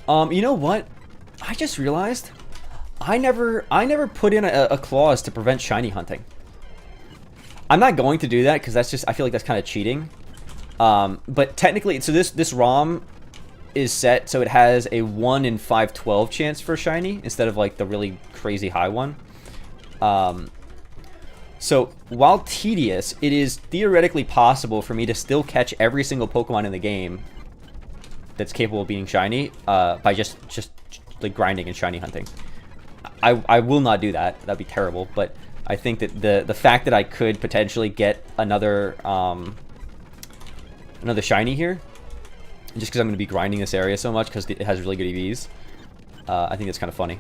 You know what? I just realized I never put in a clause to prevent shiny hunting. I'm not going to do that because I feel like that's kind of cheating. But technically, so this ROM is set so it has a 1 in 512 chance for shiny instead of like the really crazy high one. So while tedious, it is theoretically possible for me to still catch every single Pokemon in the game that's capable of being shiny by just like grinding and shiny hunting. I will not do that. That'd be terrible. But I think that the fact that I could potentially get another shiny here, just because I'm going to be grinding this area so much because it has really good EVs, I think it's kind of funny.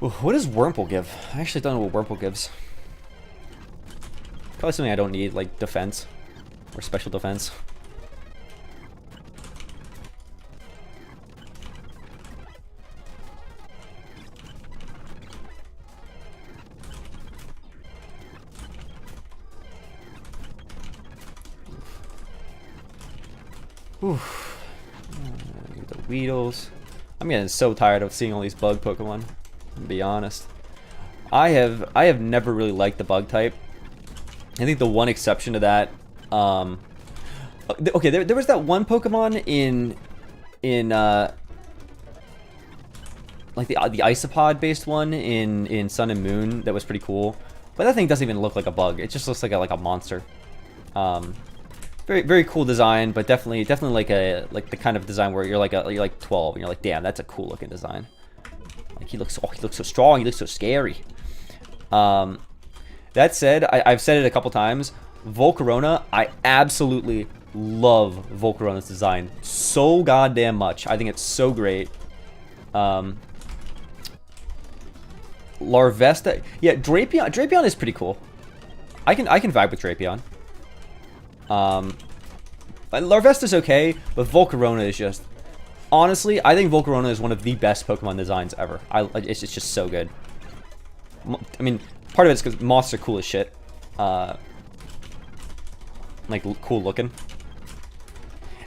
Ooh, what does Wurmple give? I actually don't know what Wurmple gives. Probably something I don't need, like defense or special defense. Oof. The Weedles. I'm getting so tired of seeing all these bug Pokemon, to be honest. I have never really liked the bug type. I think the one exception to that, okay, there was that one Pokemon in like the Isopod based one in Sun and Moon that was pretty cool, but that thing doesn't even look like a bug. It just looks like a monster. Very, very cool design, but definitely like the kind of design where you're like 12 and you're like, damn, that's a cool looking design. Like he looks so strong, he looks so scary. That said, I've said it a couple times. Volcarona, I absolutely love Volcarona's design so goddamn much. I think it's so great. Larvesta. Yeah, Drapion. Drapion is pretty cool. I can vibe with Drapion. Larvesta's okay, but Volcarona is just... Honestly, I think Volcarona is one of the best Pokemon designs ever. It's just so good. I mean, part of it's because moths are cool as shit. Like, cool looking.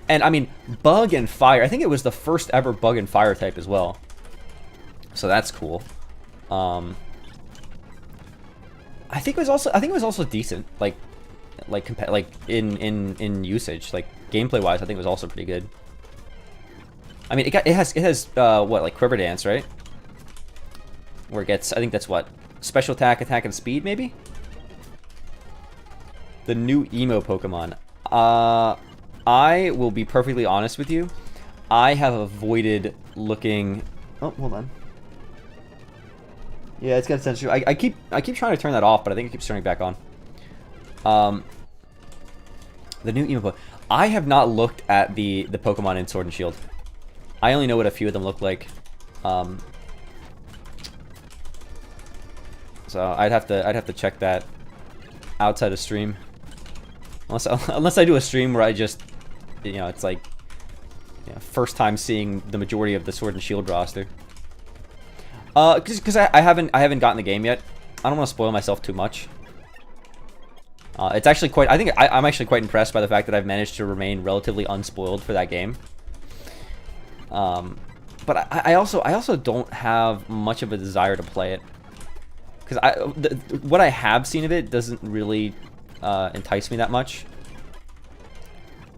And, I mean, Bug and Fire. I think it was the first ever Bug and Fire type as well. So that's cool. I think it was also decent. Like in usage, like gameplay wise, I think it was also pretty good. I mean, it has what, like Quiver Dance, right? Where it gets, I think that's what, special attack, and speed, maybe. The new emo Pokemon. I will be perfectly honest with you. I have avoided looking. Oh, hold on. Yeah, it's got sensitive. I keep trying to turn that off, but I think it keeps turning back on. The new emo. I have not looked at the Pokemon in Sword and Shield. I only know what a few of them look like. So I'd have to check that outside of stream. Unless I do a stream where I just, you know, it's like, you know, first time seeing the majority of the Sword and Shield roster. Because I haven't gotten the game yet. I don't want to spoil myself too much. It's actually quite. I think I'm actually quite impressed by the fact that I've managed to remain relatively unspoiled for that game. But I also don't have much of a desire to play it, because what I have seen of it doesn't really entice me that much.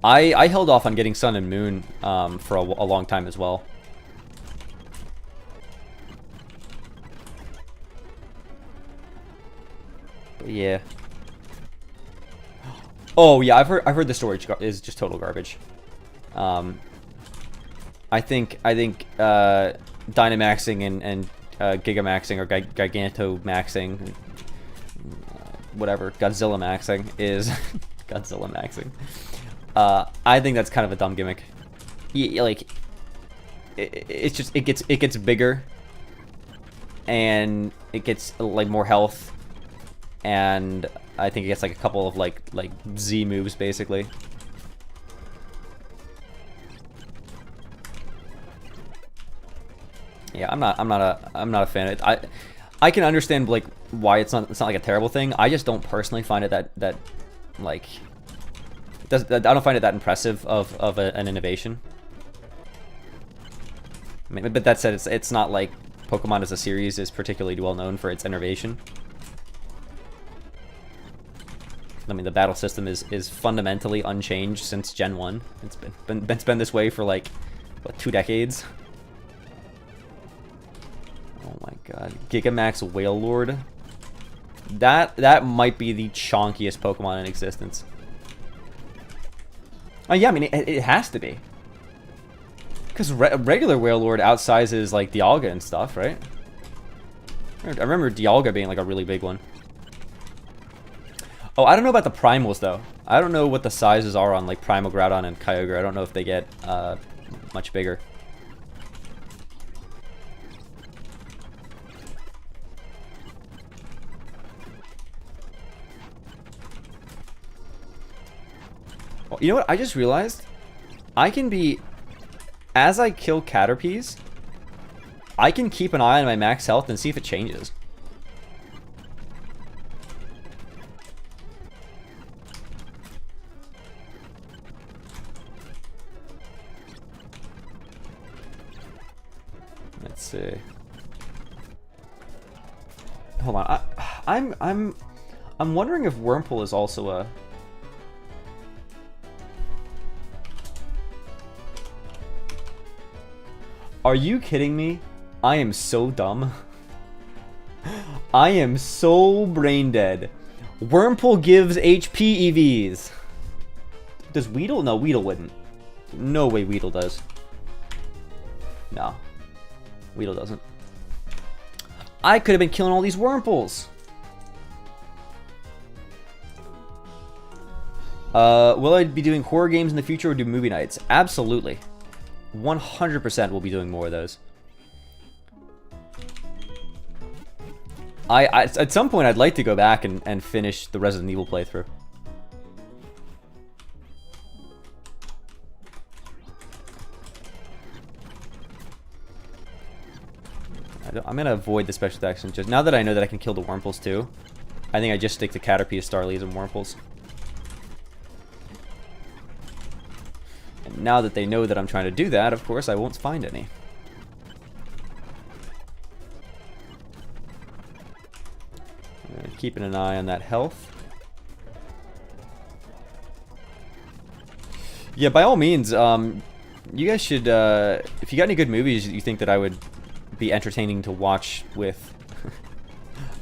I held off on getting Sun and Moon for a long time as well. But yeah. Oh yeah, I've heard the storage is just total garbage. I think Dynamaxing and Gigamaxing or Gigantamaxing, whatever, Godzilla maxing is Godzilla maxing. I think that's kind of a dumb gimmick. Like, it gets bigger, and it gets like more health, and I think it gets like a couple of like Z moves basically. Yeah, I'm not a fan of it. I can understand like why it's not like a terrible thing. I just don't personally find it that like I don't find it that impressive of an innovation. I mean, but that said, it's not like Pokemon as a series is particularly well known for its innovation. I mean, the battle system is fundamentally unchanged since Gen 1. It's been this way for like what, 2 decades. Oh my god. Gigamax Wailord. That might be the chonkiest Pokemon in existence. Oh yeah, I mean, it has to be. Because regular Wailord outsizes like Dialga and stuff, right? I remember Dialga being like a really big one. Oh, I don't know about the primals though. I don't know what the sizes are on like Primal Groudon and Kyogre. I don't know if they get much bigger. Oh, you know what? I just realized I can be, as I kill Caterpies, I can keep an eye on my max health and see if it changes. Let's see. Hold on. I'm wondering if Wurmple is also a. Are you kidding me? I am so dumb. I am so brain dead. Wurmple gives HP EVs. Does Weedle? No, Weedle wouldn't. No way Weedle does. No. Weedle doesn't. I could have been killing all these Wurmples. Will I be doing horror games in the future or do movie nights? Absolutely. 100% we'll be doing more of those. At some point I'd like to go back and finish the Resident Evil playthrough. I'm gonna avoid the special attacks and just now that I know that I can kill the Wurmples too. I think I just stick to Caterpie, Starlies, and Wurmples. And now that they know that I'm trying to do that, of course I won't find any. Keeping an eye on that health. Yeah, by all means, you guys should, if you got any good movies you think that I would be entertaining to watch with,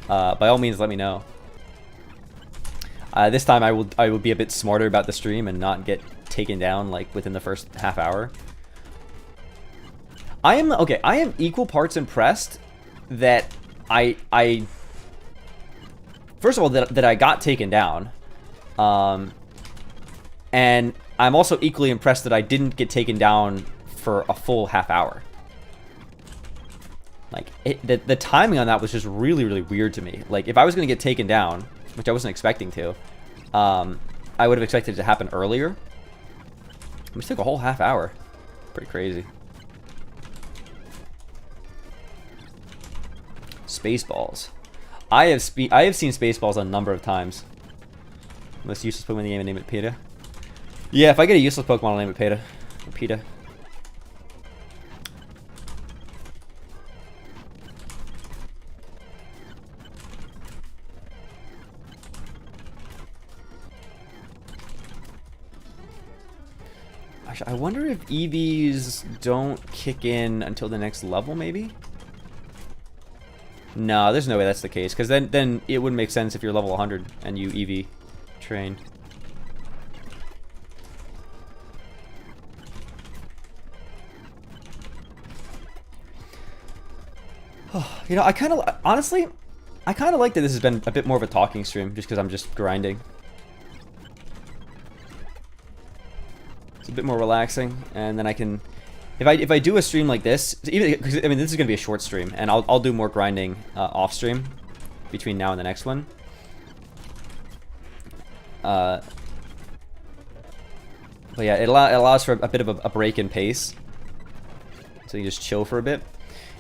by all means let me know. This time I will be a bit smarter about the stream and not get taken down like within the first half hour. I am equal parts impressed that I first of all that I got taken down, and I'm also equally impressed that I didn't get taken down for a full half hour. Like, the timing on that was just really, really weird to me. Like, if I was going to get taken down, which I wasn't expecting to, I would have expected it to happen earlier. It took a whole half hour. Pretty crazy. Spaceballs. I have seen Spaceballs a number of times. Most useless Pokemon in the game and name it PETA. Yeah, if I get a useless Pokemon, I'll name it PETA. PETA. I wonder if EVs don't kick in until the next level, maybe? No, there's no way that's the case, because then it wouldn't make sense if you're level 100 and you EV train. You know, honestly, I kind of like that this has been a bit more of a talking stream, just because I'm just grinding. It's a bit more relaxing, and then I can, if I do a stream like this, even because I mean this is gonna be a short stream, and I'll do more grinding off stream between now and the next one. But yeah, it allows for a bit of a break in pace, so you just chill for a bit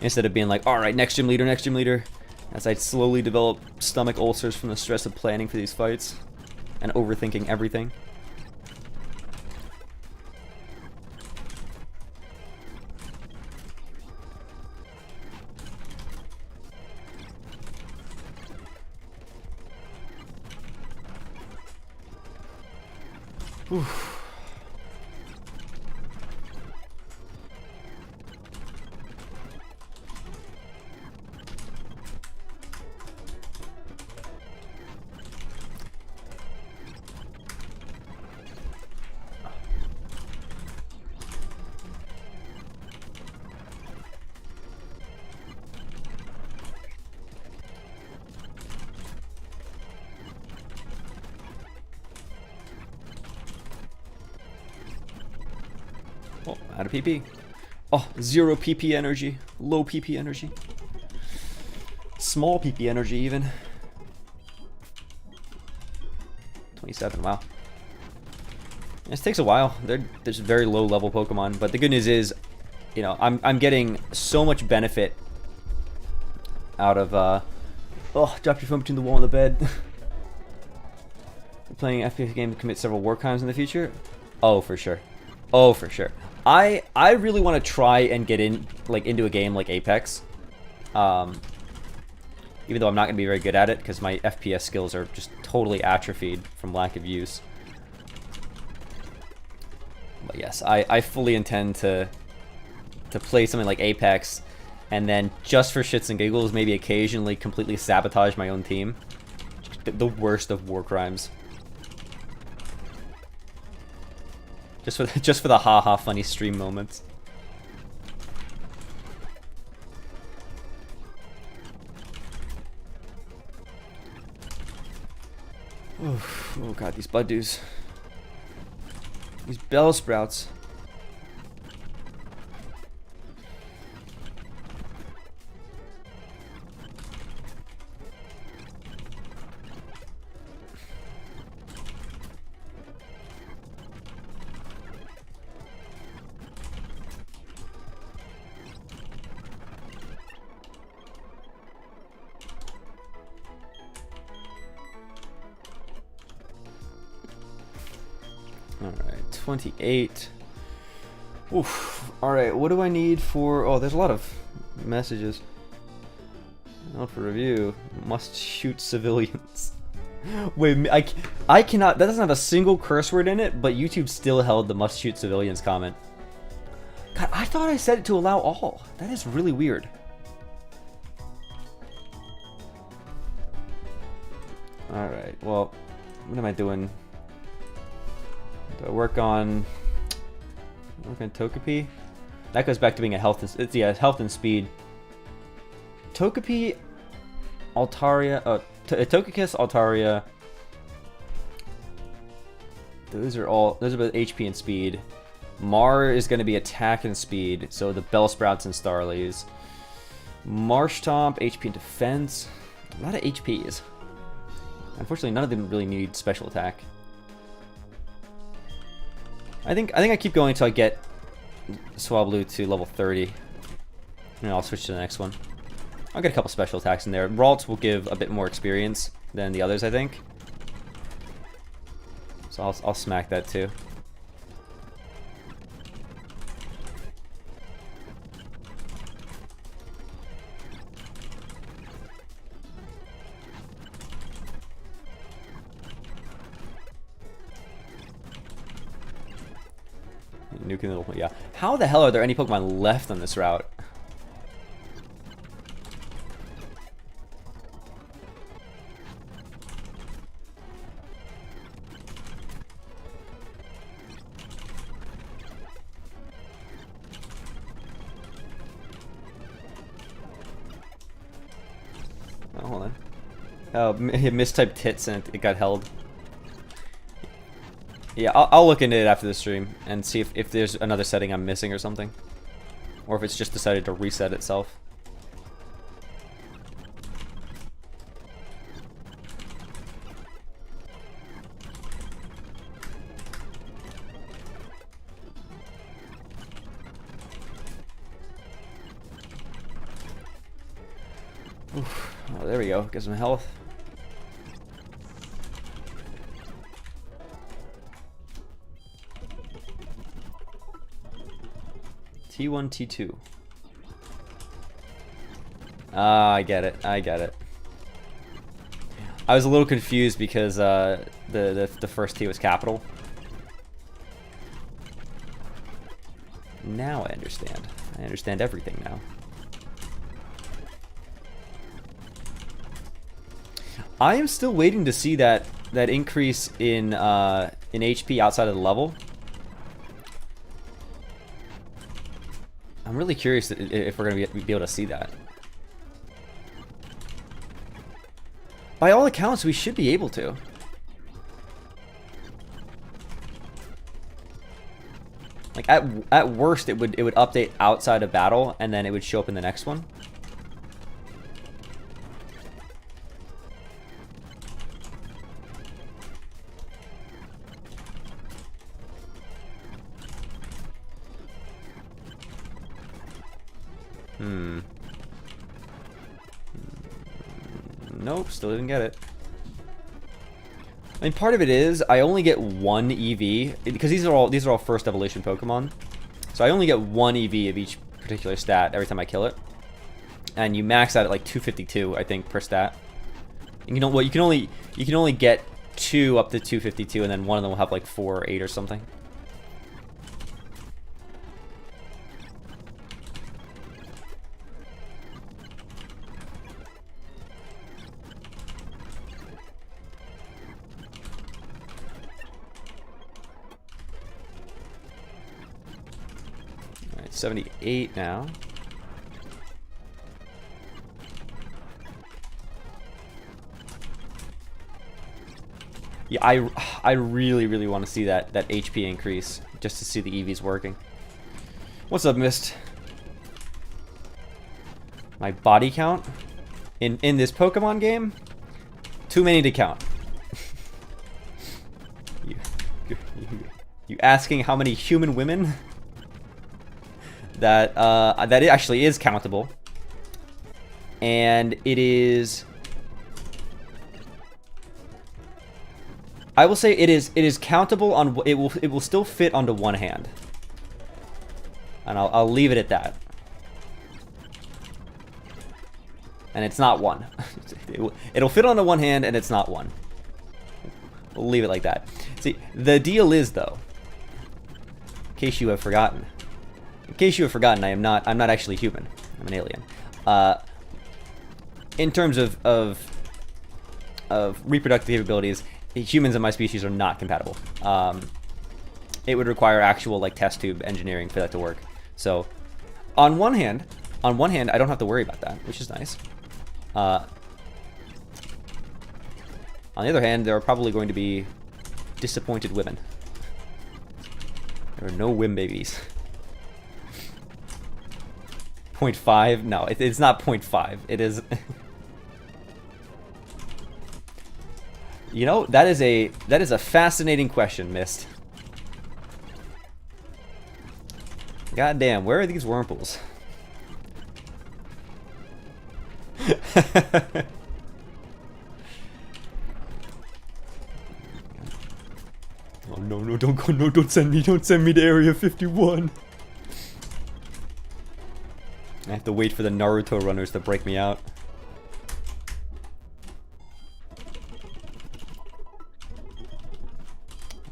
instead of being like, all right, next gym leader, as I slowly develop stomach ulcers from the stress of planning for these fights and overthinking everything. Oof. Oh, out of PP. Oh, 0 PP energy. Low PP energy. Small PP energy, even. 27, wow. This takes a while. There's very low level Pokemon, but the good news is, you know, I'm getting so much benefit out of, oh, drop your phone between the wall and the bed. Playing an FPS game to commit several war crimes in the future? Oh, for sure. Oh, for sure. I really want to try and get into a game like Apex, even though I'm not gonna be very good at it because my FPS skills are just totally atrophied from lack of use. But yes, I fully intend to play something like Apex, and then just for shits and giggles, maybe occasionally completely sabotage my own team. The worst of war crimes. Just for the haha funny stream moments. Oof. Oh god, these Buddoos. These Bell Sprouts. 28. Oof. Alright, what do I need for... Oh, there's a lot of messages. Not for review. Must shoot civilians. Wait, I cannot... That doesn't have a single curse word in it, but YouTube still held the must shoot civilians comment. God, I thought I set it to allow all. That is really weird. Alright, well, what am I doing? Do I work on Togepi? That goes back to being a health and, yeah, health and speed. Togepi, Altaria, Togekiss, Altaria. Those are both HP and speed. Mar is going to be attack and speed, so the Bellsprouts and Starlies. Marshtomp, HP and defense. A lot of HPs. Unfortunately, none of them really need special attack. I think I keep going until I get Swablu to level 30. And I'll switch to the next one. I'll get a couple special attacks in there. Ralts will give a bit more experience than the others, I think. So I'll smack that too. Nuking the, yeah. How the hell are there any Pokemon left on this route? Oh, hold on. Oh, it mistyped tits and it got held. Yeah, I'll look into it after the stream and see if there's another setting I'm missing or something. Or if it's just decided to reset itself. Oof. Oh, there we go. Get some health. T1, T2. Ah, I get it. I get it. I was a little confused because the first T was capital. Now I understand. I understand everything now. I am still waiting to see that increase in HP outside of the level. I'm really curious if we're going to be able to see that. By all accounts, we should be able to. Like at worst, it would update outside of battle, and then it would show up in the next one. Nope, still didn't get it. I mean, part of it is I only get one EV because these are all first evolution Pokemon. So I only get one EV of each particular stat every time I kill it, and you max out at like 252, I think, per stat. And you know what? You can only get 2 up to 252, and then one of them will have like 4 or 8 or something. Alright, 78 now. Yeah, I really want to see that HP increase just to see the EVs working. What's up, Mist? My body count in this Pokemon game, too many to count. you asking how many human women? That it actually is countable, and it is I will say it is countable on it will still fit onto one hand. And I'll leave it at that. And it's not one. It'll fit onto one hand and it's not one. We'll leave it like that. See, the deal is though, in case you have forgotten, I'm not actually human. I'm an alien. In terms of reproductive capabilities, humans and my species are not compatible. It would require actual like test tube engineering for that to work. So, on one hand, I don't have to worry about that, which is nice. On the other hand, there are probably going to be disappointed women. There are no Whim babies. 0.5? No, it's not 0.5. It is... You know, that is a fascinating question, Mist. God damn, where are these whirlpools? Oh no, don't go, no, don't send me to Area 51. I have to wait for the Naruto runners to break me out.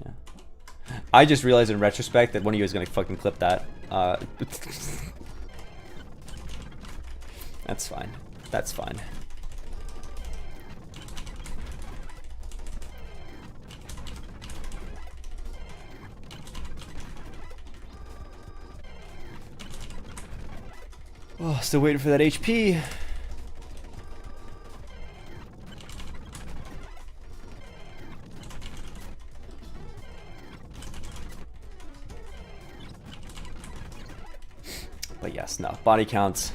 Yeah. I just realized in retrospect that one of you is gonna fucking clip that. That's fine. That's fine. Oh, still waiting for that HP. But yes, no. Body counts.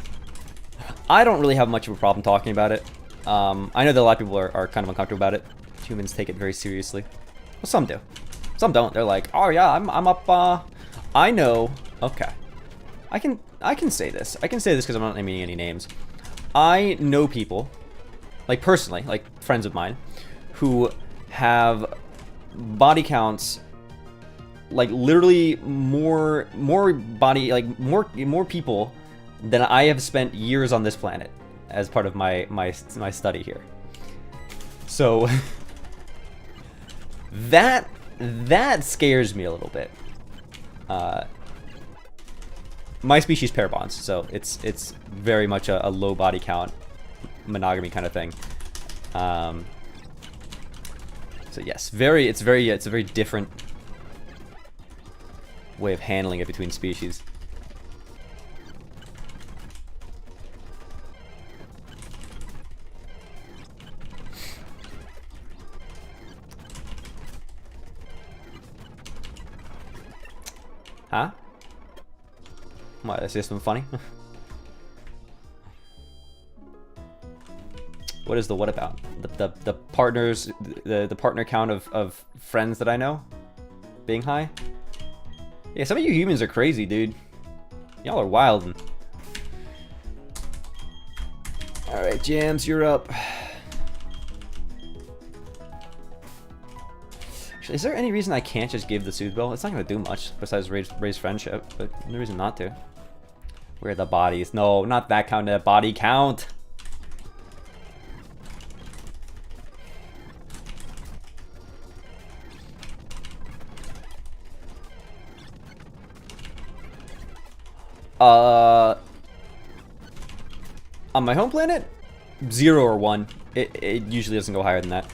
I don't really have much of a problem talking about it. I know that a lot of people are kind of uncomfortable about it. Humans take it very seriously. Well, some do. Some don't. They're like, oh yeah, I'm up, I know. Okay. I can say this. I can say this because I'm not naming any names. I know people, like personally, like friends of mine, who have body counts like literally more body, like more people than I have spent years on this planet as part of my study here. So that scares me a little bit. My species pair bonds, so it's very much a low body count monogamy kind of thing. So yes, it's a very different way of handling it between species. Huh? What, is this something funny? What is the what about? The partners, the partner count of friends that I know being high? Yeah, some of you humans are crazy, dude. Y'all are wild. Alright, Jams, you're up. Actually, is there any reason I can't just give the Soothe Bell? It's not gonna do much besides raise friendship, but no reason not to. Where are the bodies? No, not that count, that body count. On my home planet, 0 or 1. It usually doesn't go higher than that.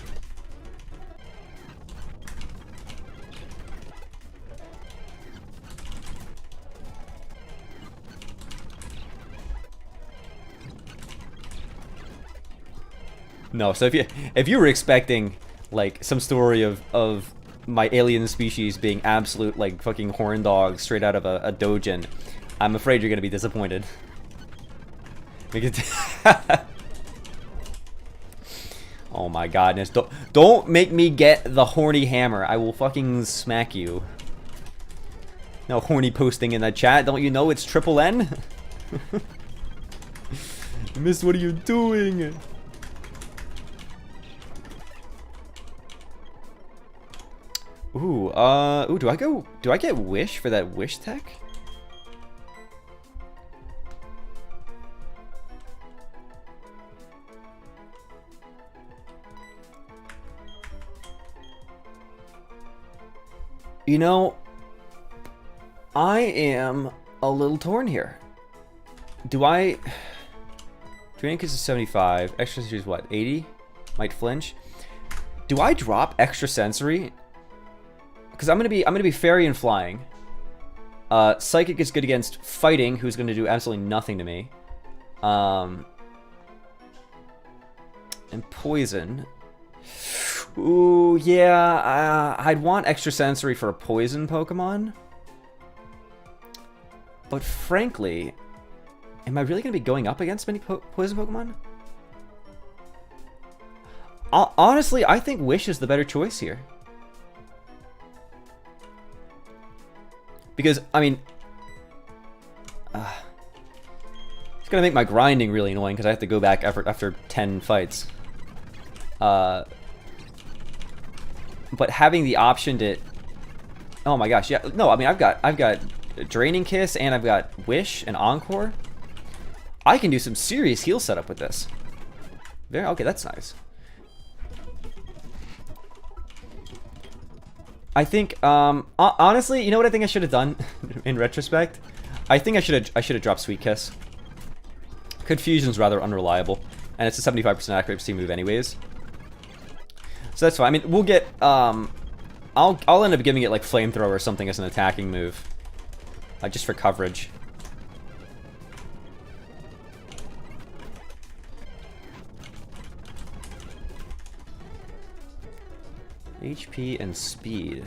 No, so if you were expecting like some story of my alien species being absolute like fucking horn dogs straight out of a dojin, I'm afraid you're gonna be disappointed. Oh my godness! Don't make me get the horny hammer. I will fucking smack you. No horny posting in the chat. Don't you know it's triple N? Miss, what are you doing? Ooh, do I get Wish for that Wish tech? You know, I am a little torn here. Do I... Training Kiss is 75. Extra Sensory is what? 80? Might flinch. Do I drop Extra Sensory? Because I'm gonna be Fairy and Flying. Psychic is good against Fighting, who's gonna do absolutely nothing to me. And Poison. Ooh, yeah, I'd want Extra Sensory for a Poison Pokemon. But frankly, am I really going to be going up against many Poison Pokemon? Honestly, I think Wish is the better choice here. Because, I mean... it's going to make my grinding really annoying because I have to go back after 10 fights. But having the option to... Oh my gosh, yeah. No, I mean, I've got Draining Kiss and I've got Wish and Encore. I can do some serious heal setup with this. Okay, that's nice. I think, honestly, you know what I think I should have done in retrospect? I think I should have dropped Sweet Kiss. Confusion's rather unreliable, and it's a 75% accuracy move anyways. So that's fine. I mean, we'll get, I'll end up giving it like Flamethrower or something as an attacking move. Just for coverage. HP and speed.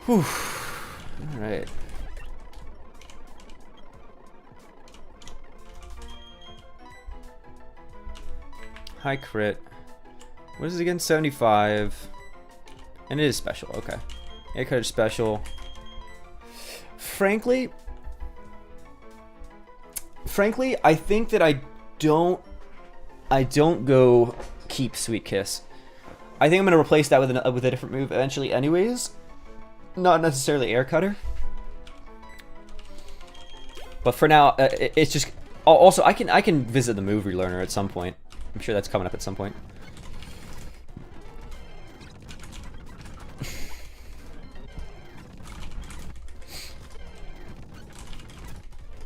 Whew. All right. High crit. What is it again? 75. And it is special. Okay. Air crit is special. Frankly, I think that I don't go keep Sweet Kiss. I think I'm gonna replace that with a different move eventually, anyways. Not necessarily Air Cutter. But for now, it's just. Also, I can visit the move relearner at some point. I'm sure that's coming up at some point.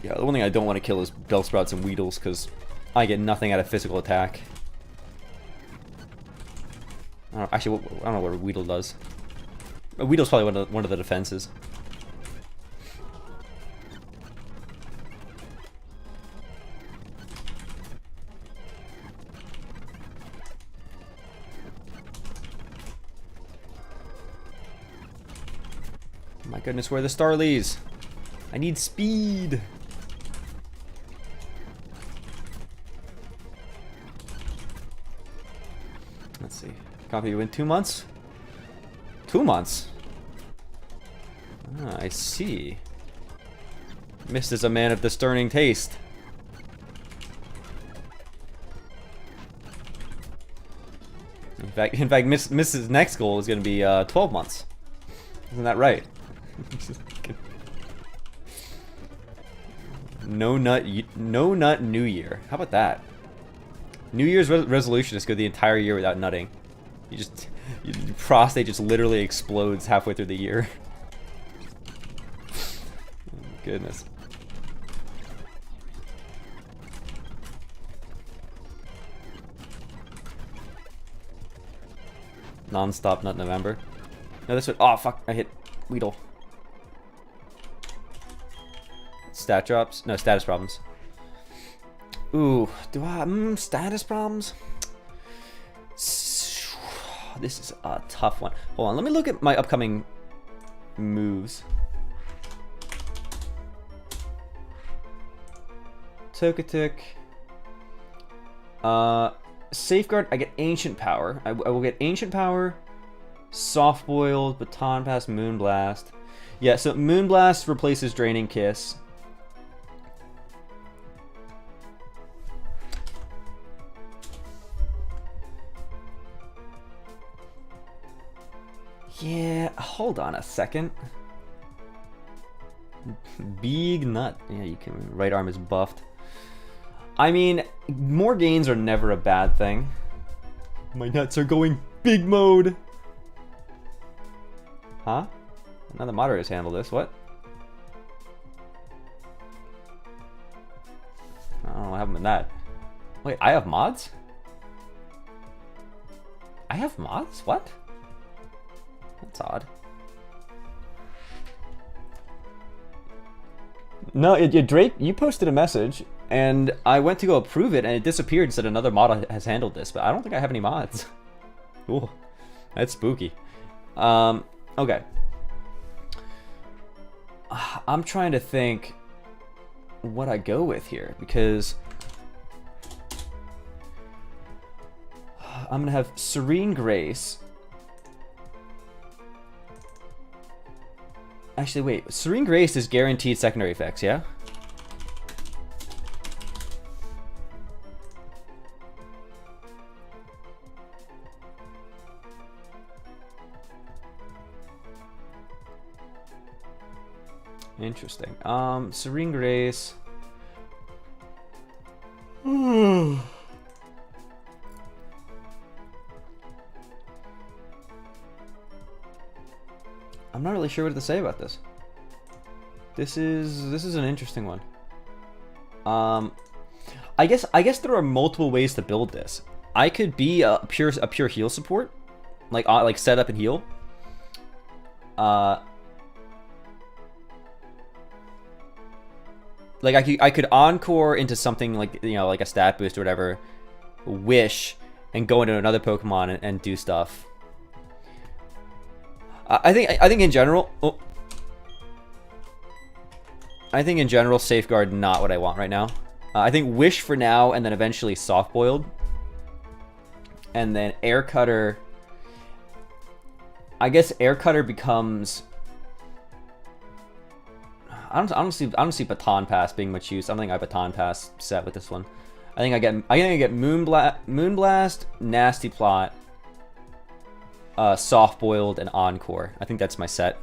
Yeah, the one thing I don't want to kill is Bellsprouts and Weedles, because I get nothing out of physical attack. I don't know, actually, I don't know what Weedle does. Weedle's probably one of the defenses. My goodness, where are the Starlies? I need speed. Let's see. Copy you in 2 months? 2 months? Ah, I see. Mist is a man of discerning taste. In fact, Mist's next goal is going to be 12 months. Isn't that right? No nut New Year. How about that? New Year's resolution is go the entire year without nutting. Your prostate just literally explodes halfway through the year. Oh, goodness. Non-stop nut November. No, this one. Oh fuck! I hit Weedle. Stat drops? No, status problems. Ooh, do I... status problems? This is a tough one. Hold on, let me look at my upcoming moves. Togetic. Safeguard, I get Ancient Power. I will get Ancient Power, Soft Boiled, Baton Pass, Moonblast. Yeah, so Moonblast replaces Draining Kiss. Yeah, hold on a second. Big nut. Yeah, you can. Right arm is buffed. I mean, more gains are never a bad thing. My nuts are going big mode. Huh? Now the moderators handle this. What? I don't know what happened with that. Wait, I have mods? I have mods? What? That's odd. No, Drake, you posted a message, and I went to go approve it, and it disappeared and said another mod has handled this, but I don't think I have any mods. Ooh, that's spooky. Okay. I'm trying to think what I go with here, because I'm gonna have Serene Grace. Actually, wait. Serene Grace is guaranteed secondary effects, yeah? Interesting. Serene Grace. I'm not really sure what to say about this. This is an interesting one. I guess there are multiple ways to build this. I could be a pure heal support, like set up and heal. Like I could encore into something like, you know, like a stat boost or whatever, wish, and go into another Pokemon and do stuff. I think in general, I think in general, Safeguard not what I want right now. I think Wish for now, and then eventually Soft Boiled, and then Air Cutter. I guess Air Cutter becomes. I don't see Baton Pass being much use. I don't think I have Baton Pass set with this one. I think I get Moonblast, Nasty Plot, Soft Boiled, and Encore. I think that's my set.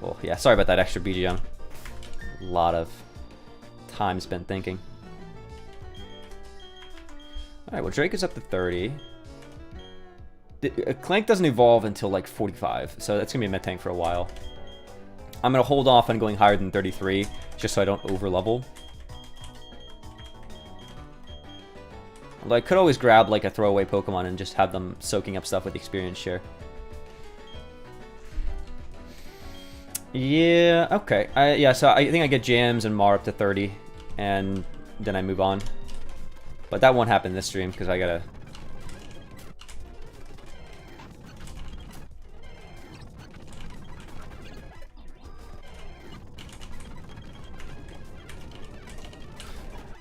Oh yeah, sorry about that extra BGM. A lot of time spent thinking. Alright, well Drake is up to 30. Clank doesn't evolve until like 45, so that's gonna be a mid tank for a while. I'm gonna hold off on going higher than 33, just so I don't over level. Although I could always grab like a throwaway Pokemon and just have them soaking up stuff with experience share. Yeah, okay. Yeah, so I think I get Jams and Mar up to 30, and then I move on. But that won't happen this stream, because I gotta...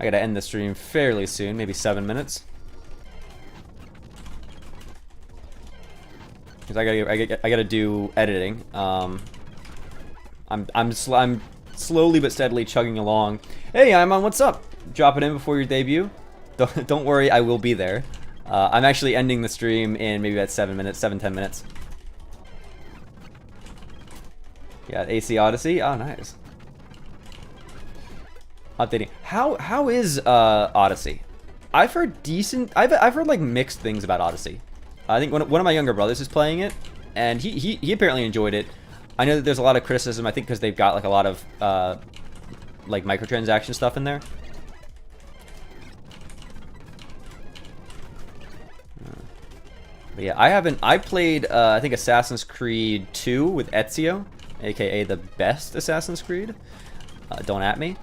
I gotta end the stream fairly soon, maybe 7 minutes. Because I gotta do editing. I'm slowly but steadily chugging along. Hey, I'm on. What's up? Drop it in before your debut. Don't worry, I will be there. I'm actually ending the stream in maybe about 7 minutes, 7-10 minutes. Yeah, AC Odyssey. Oh, nice. Updating. How is Odyssey? I've heard decent. I've heard like mixed things about Odyssey. I think one of my younger brothers is playing it, and he apparently enjoyed it. I know that there's a lot of criticism, I think, because they've got like a lot of like microtransaction stuff in there. But yeah, I played I think Assassin's Creed 2 with Ezio, aka the best Assassin's Creed. Don't at me.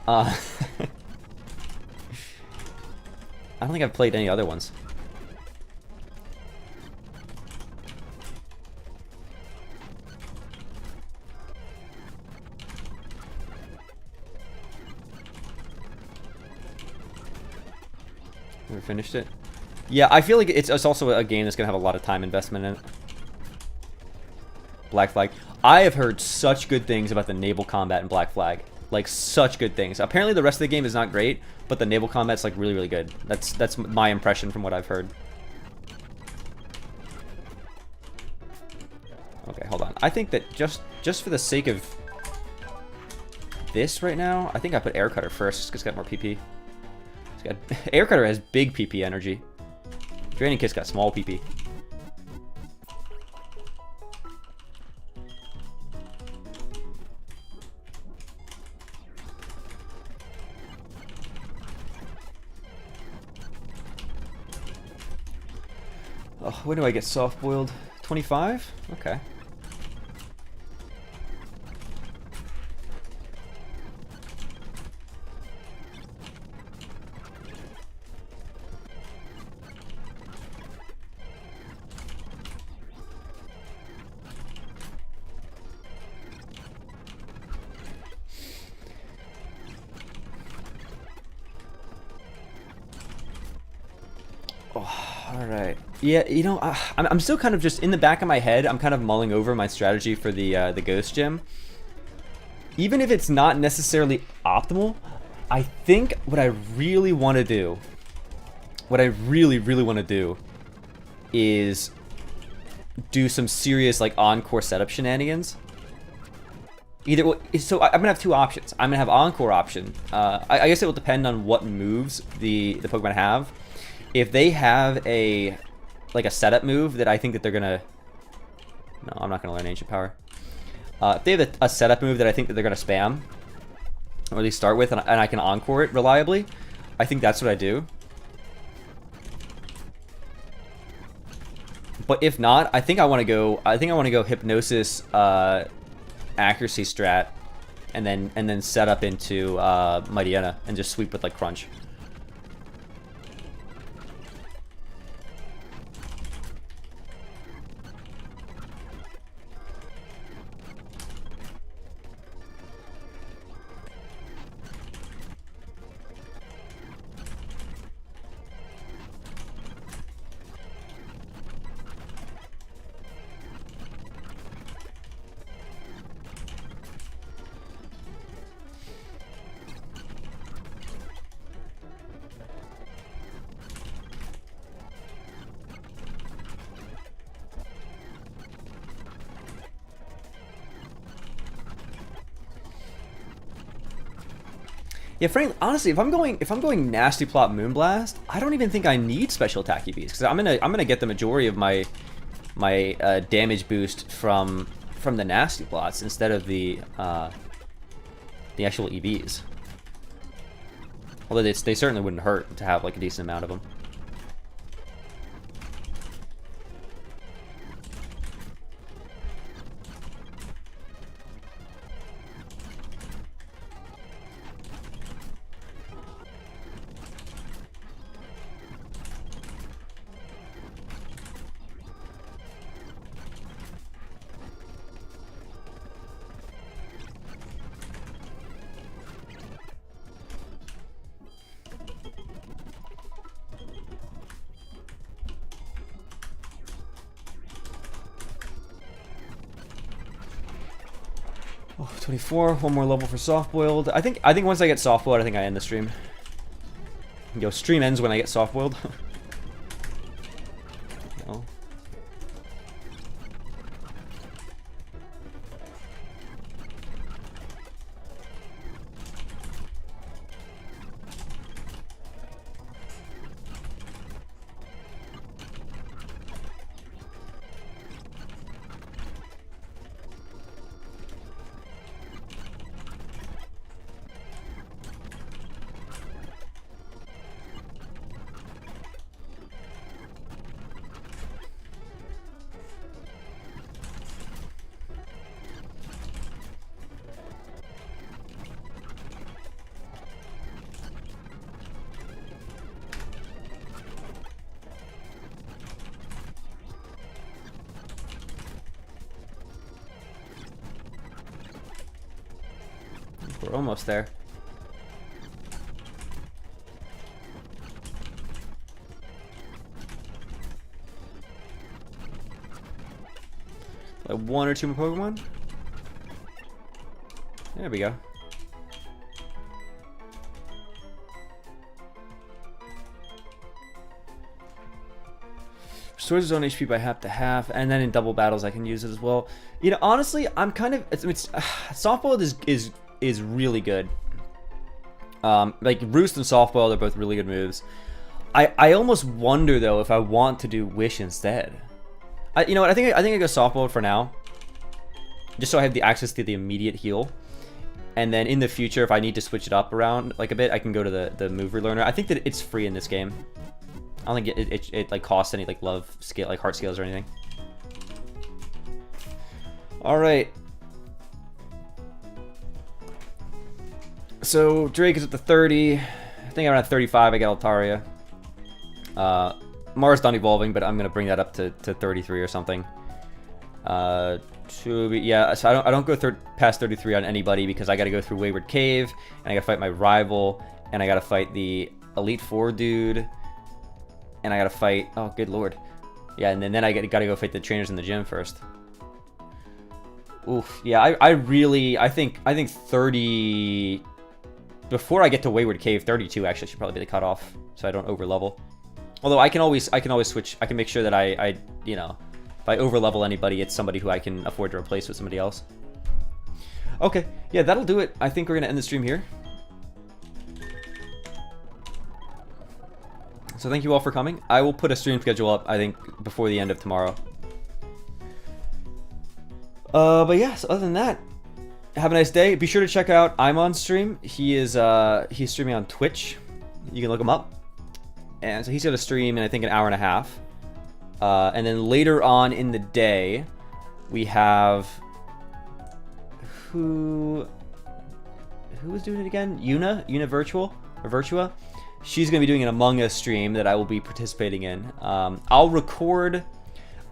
I don't think I've played any other ones. Never finished it. Yeah, I feel like it's also a game that's gonna have a lot of time investment in it. Black Flag. I have heard such good things about the naval combat in Black Flag. Like, such good things. Apparently the rest of the game is not great, but the naval combat's like really, really good. That's my impression from what I've heard. Okay, hold on. I think that just for the sake of this right now, I think I put Air Cutter first just 'cause it's got more PP. Air Cutter has big PP energy. Draining Kiss got small PP. Oh, when do I get soft boiled? 25? Okay. Alright. Yeah, you know, I'm still kind of just in the back of my head, I'm kind of mulling over my strategy for the Ghost Gym. Even if it's not necessarily optimal, I think what I really want to do, what I really want to do is do some serious, like, encore setup shenanigans. So I'm gonna have two options. I'm gonna have encore option. I guess it will depend on what moves the Pokemon have. If they have a setup move that I think that they're gonna, no, I'm not gonna learn Ancient Power. If they have a setup move that I think that they're gonna spam, or at least start with, and I can encore it reliably, I think that's what I do. But if not, I think I want to go. I think I want to go Hypnosis, accuracy strat, and then set up into Mightyena and just sweep with like Crunch. Yeah, frankly, honestly, if I'm going Nasty Plot Moonblast, I don't even think I need special attack EVs because I'm gonna get the majority of my damage boost from the Nasty Plots instead of the actual EVs. Although they certainly wouldn't hurt to have like a decent amount of them. Oh, 24, one more level for soft boiled. I think once I get soft boiled, I think I end the stream. Yo, stream ends when I get soft boiled. No. We're almost there. Like one or two more Pokemon? There we go. For restores his own HP by half to half, and then in double battles I can use it as well. You know, honestly, I'm kind of soft boiled is really good. Like Roost and soft boiled are both really good moves. I almost wonder though if I want to do Wish instead. You know what? I think I go soft boiled for now, just so I have the access to the immediate heal. And then in the future, if I need to switch it up around like a bit, I can go to the move relearner. I think that it's free in this game. I don't think it like costs any like love scale, like heart scales or anything. All right. So Drake is at the 30. I think I'm at 35. I got Altaria. Mars done evolving, but I'm gonna bring that up to 33 or something. Yeah, so I don't go past 33 on anybody because I got to go through Wayward Cave, and I got to fight my rival, and I got to fight the Elite Four dude, and I got to fight. Oh, good lord, yeah, and then I got to go fight the trainers in the gym first. Oof, yeah, I think 30 before I get to Wayward Cave. 32 actually should probably be the cutoff, so I don't over level. Although I can always switch. I can make sure that I you know. If I overlevel anybody, it's somebody who I can afford to replace with somebody else. Okay, yeah, that'll do it. I think we're gonna end the stream here. So thank you all for coming. I will put a stream schedule up, I think, before the end of tomorrow. But yeah, so other than that, have a nice day. Be sure to check out I'm on stream. He's streaming on Twitch. You can look him up. And so he's gonna stream in I think an hour and a half. And then later on in the day, we have who was doing it again? Una Virtua. She's gonna be doing an Among Us stream that I will be participating in. I'll record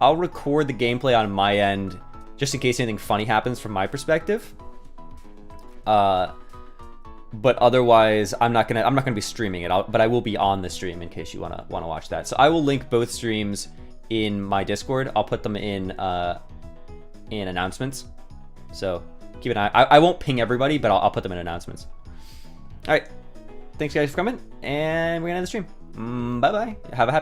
the gameplay on my end just in case anything funny happens from my perspective. But otherwise, I'm not gonna be streaming it. But I will be on the stream in case you wanna watch that. So I will link both streams in my Discord. I'll put them in announcements. So keep an eye. I won't ping everybody, but I'll put them in announcements. All right. Thanks guys for coming, and we're gonna end the stream. Bye bye. Have a happy